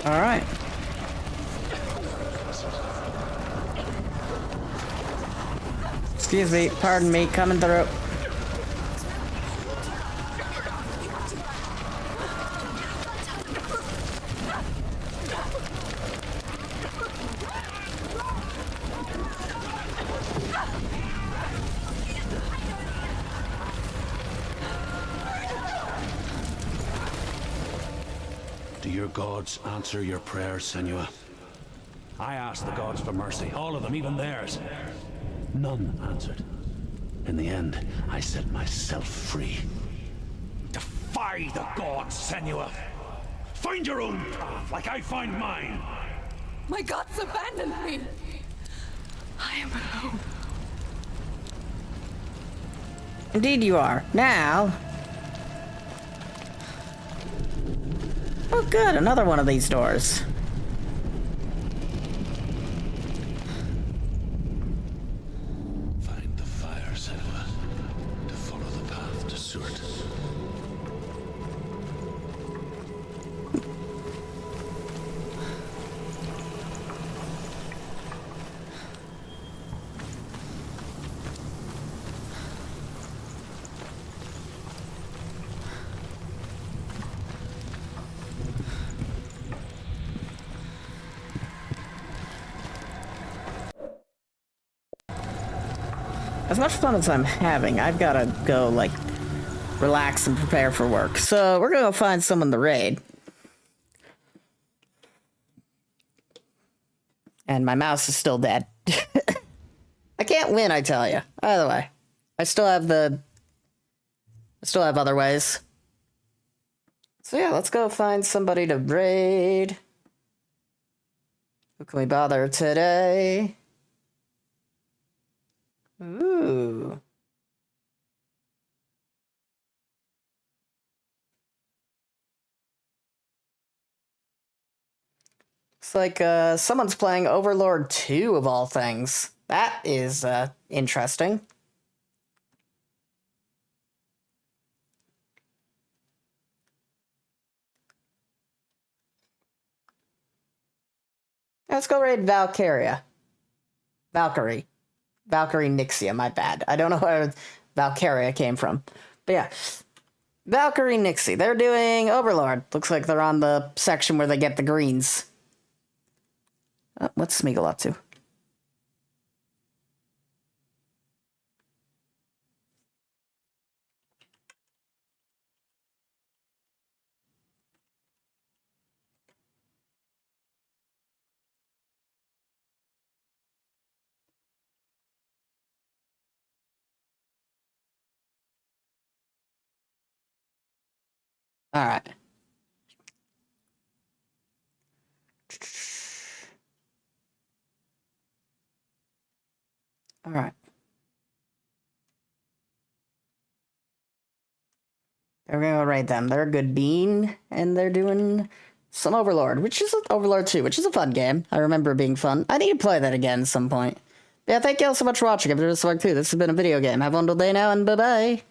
All right. Excuse me, pardon me, coming through. Do your gods answer your prayers, Senua? I asked the gods for mercy, all of them, even theirs. None answered. In the end, I set myself free. Defy the gods, Senua! Find your own path, like I find mine! My gods abandoned me. I am alone. Indeed you are. Now... Oh good, another one of these doors. Find the fire, Senua, to follow the path to Surt. As much fun as I'm having, I've gotta go, like, relax and prepare for work. So, we're gonna go find someone to raid. And my mouse is still dead. I can't win, I tell you. Either way. I still have other ways. So yeah, let's go find somebody to raid. Who can we bother today? Ooh. Looks like someone's playing Overlord 2 of all things. That is interesting. Let's go raid Valkyria. Valkyrie Nixia, my bad. I don't know where Valkyria came from. But yeah. Valkyrie Nixie. They're doing Overlord. Looks like they're on the section where they get the greens. What's Smeagol up to? All right. All right. They're gonna go raid them. They're a good bean, and they're doing some Overlord, which is Overlord 2, which is a fun game. I remember it being fun. I need to play that again at some point. Yeah, thank you all so much for watching. I've been This has been a video game. Have a wonderful day now, and bye-bye.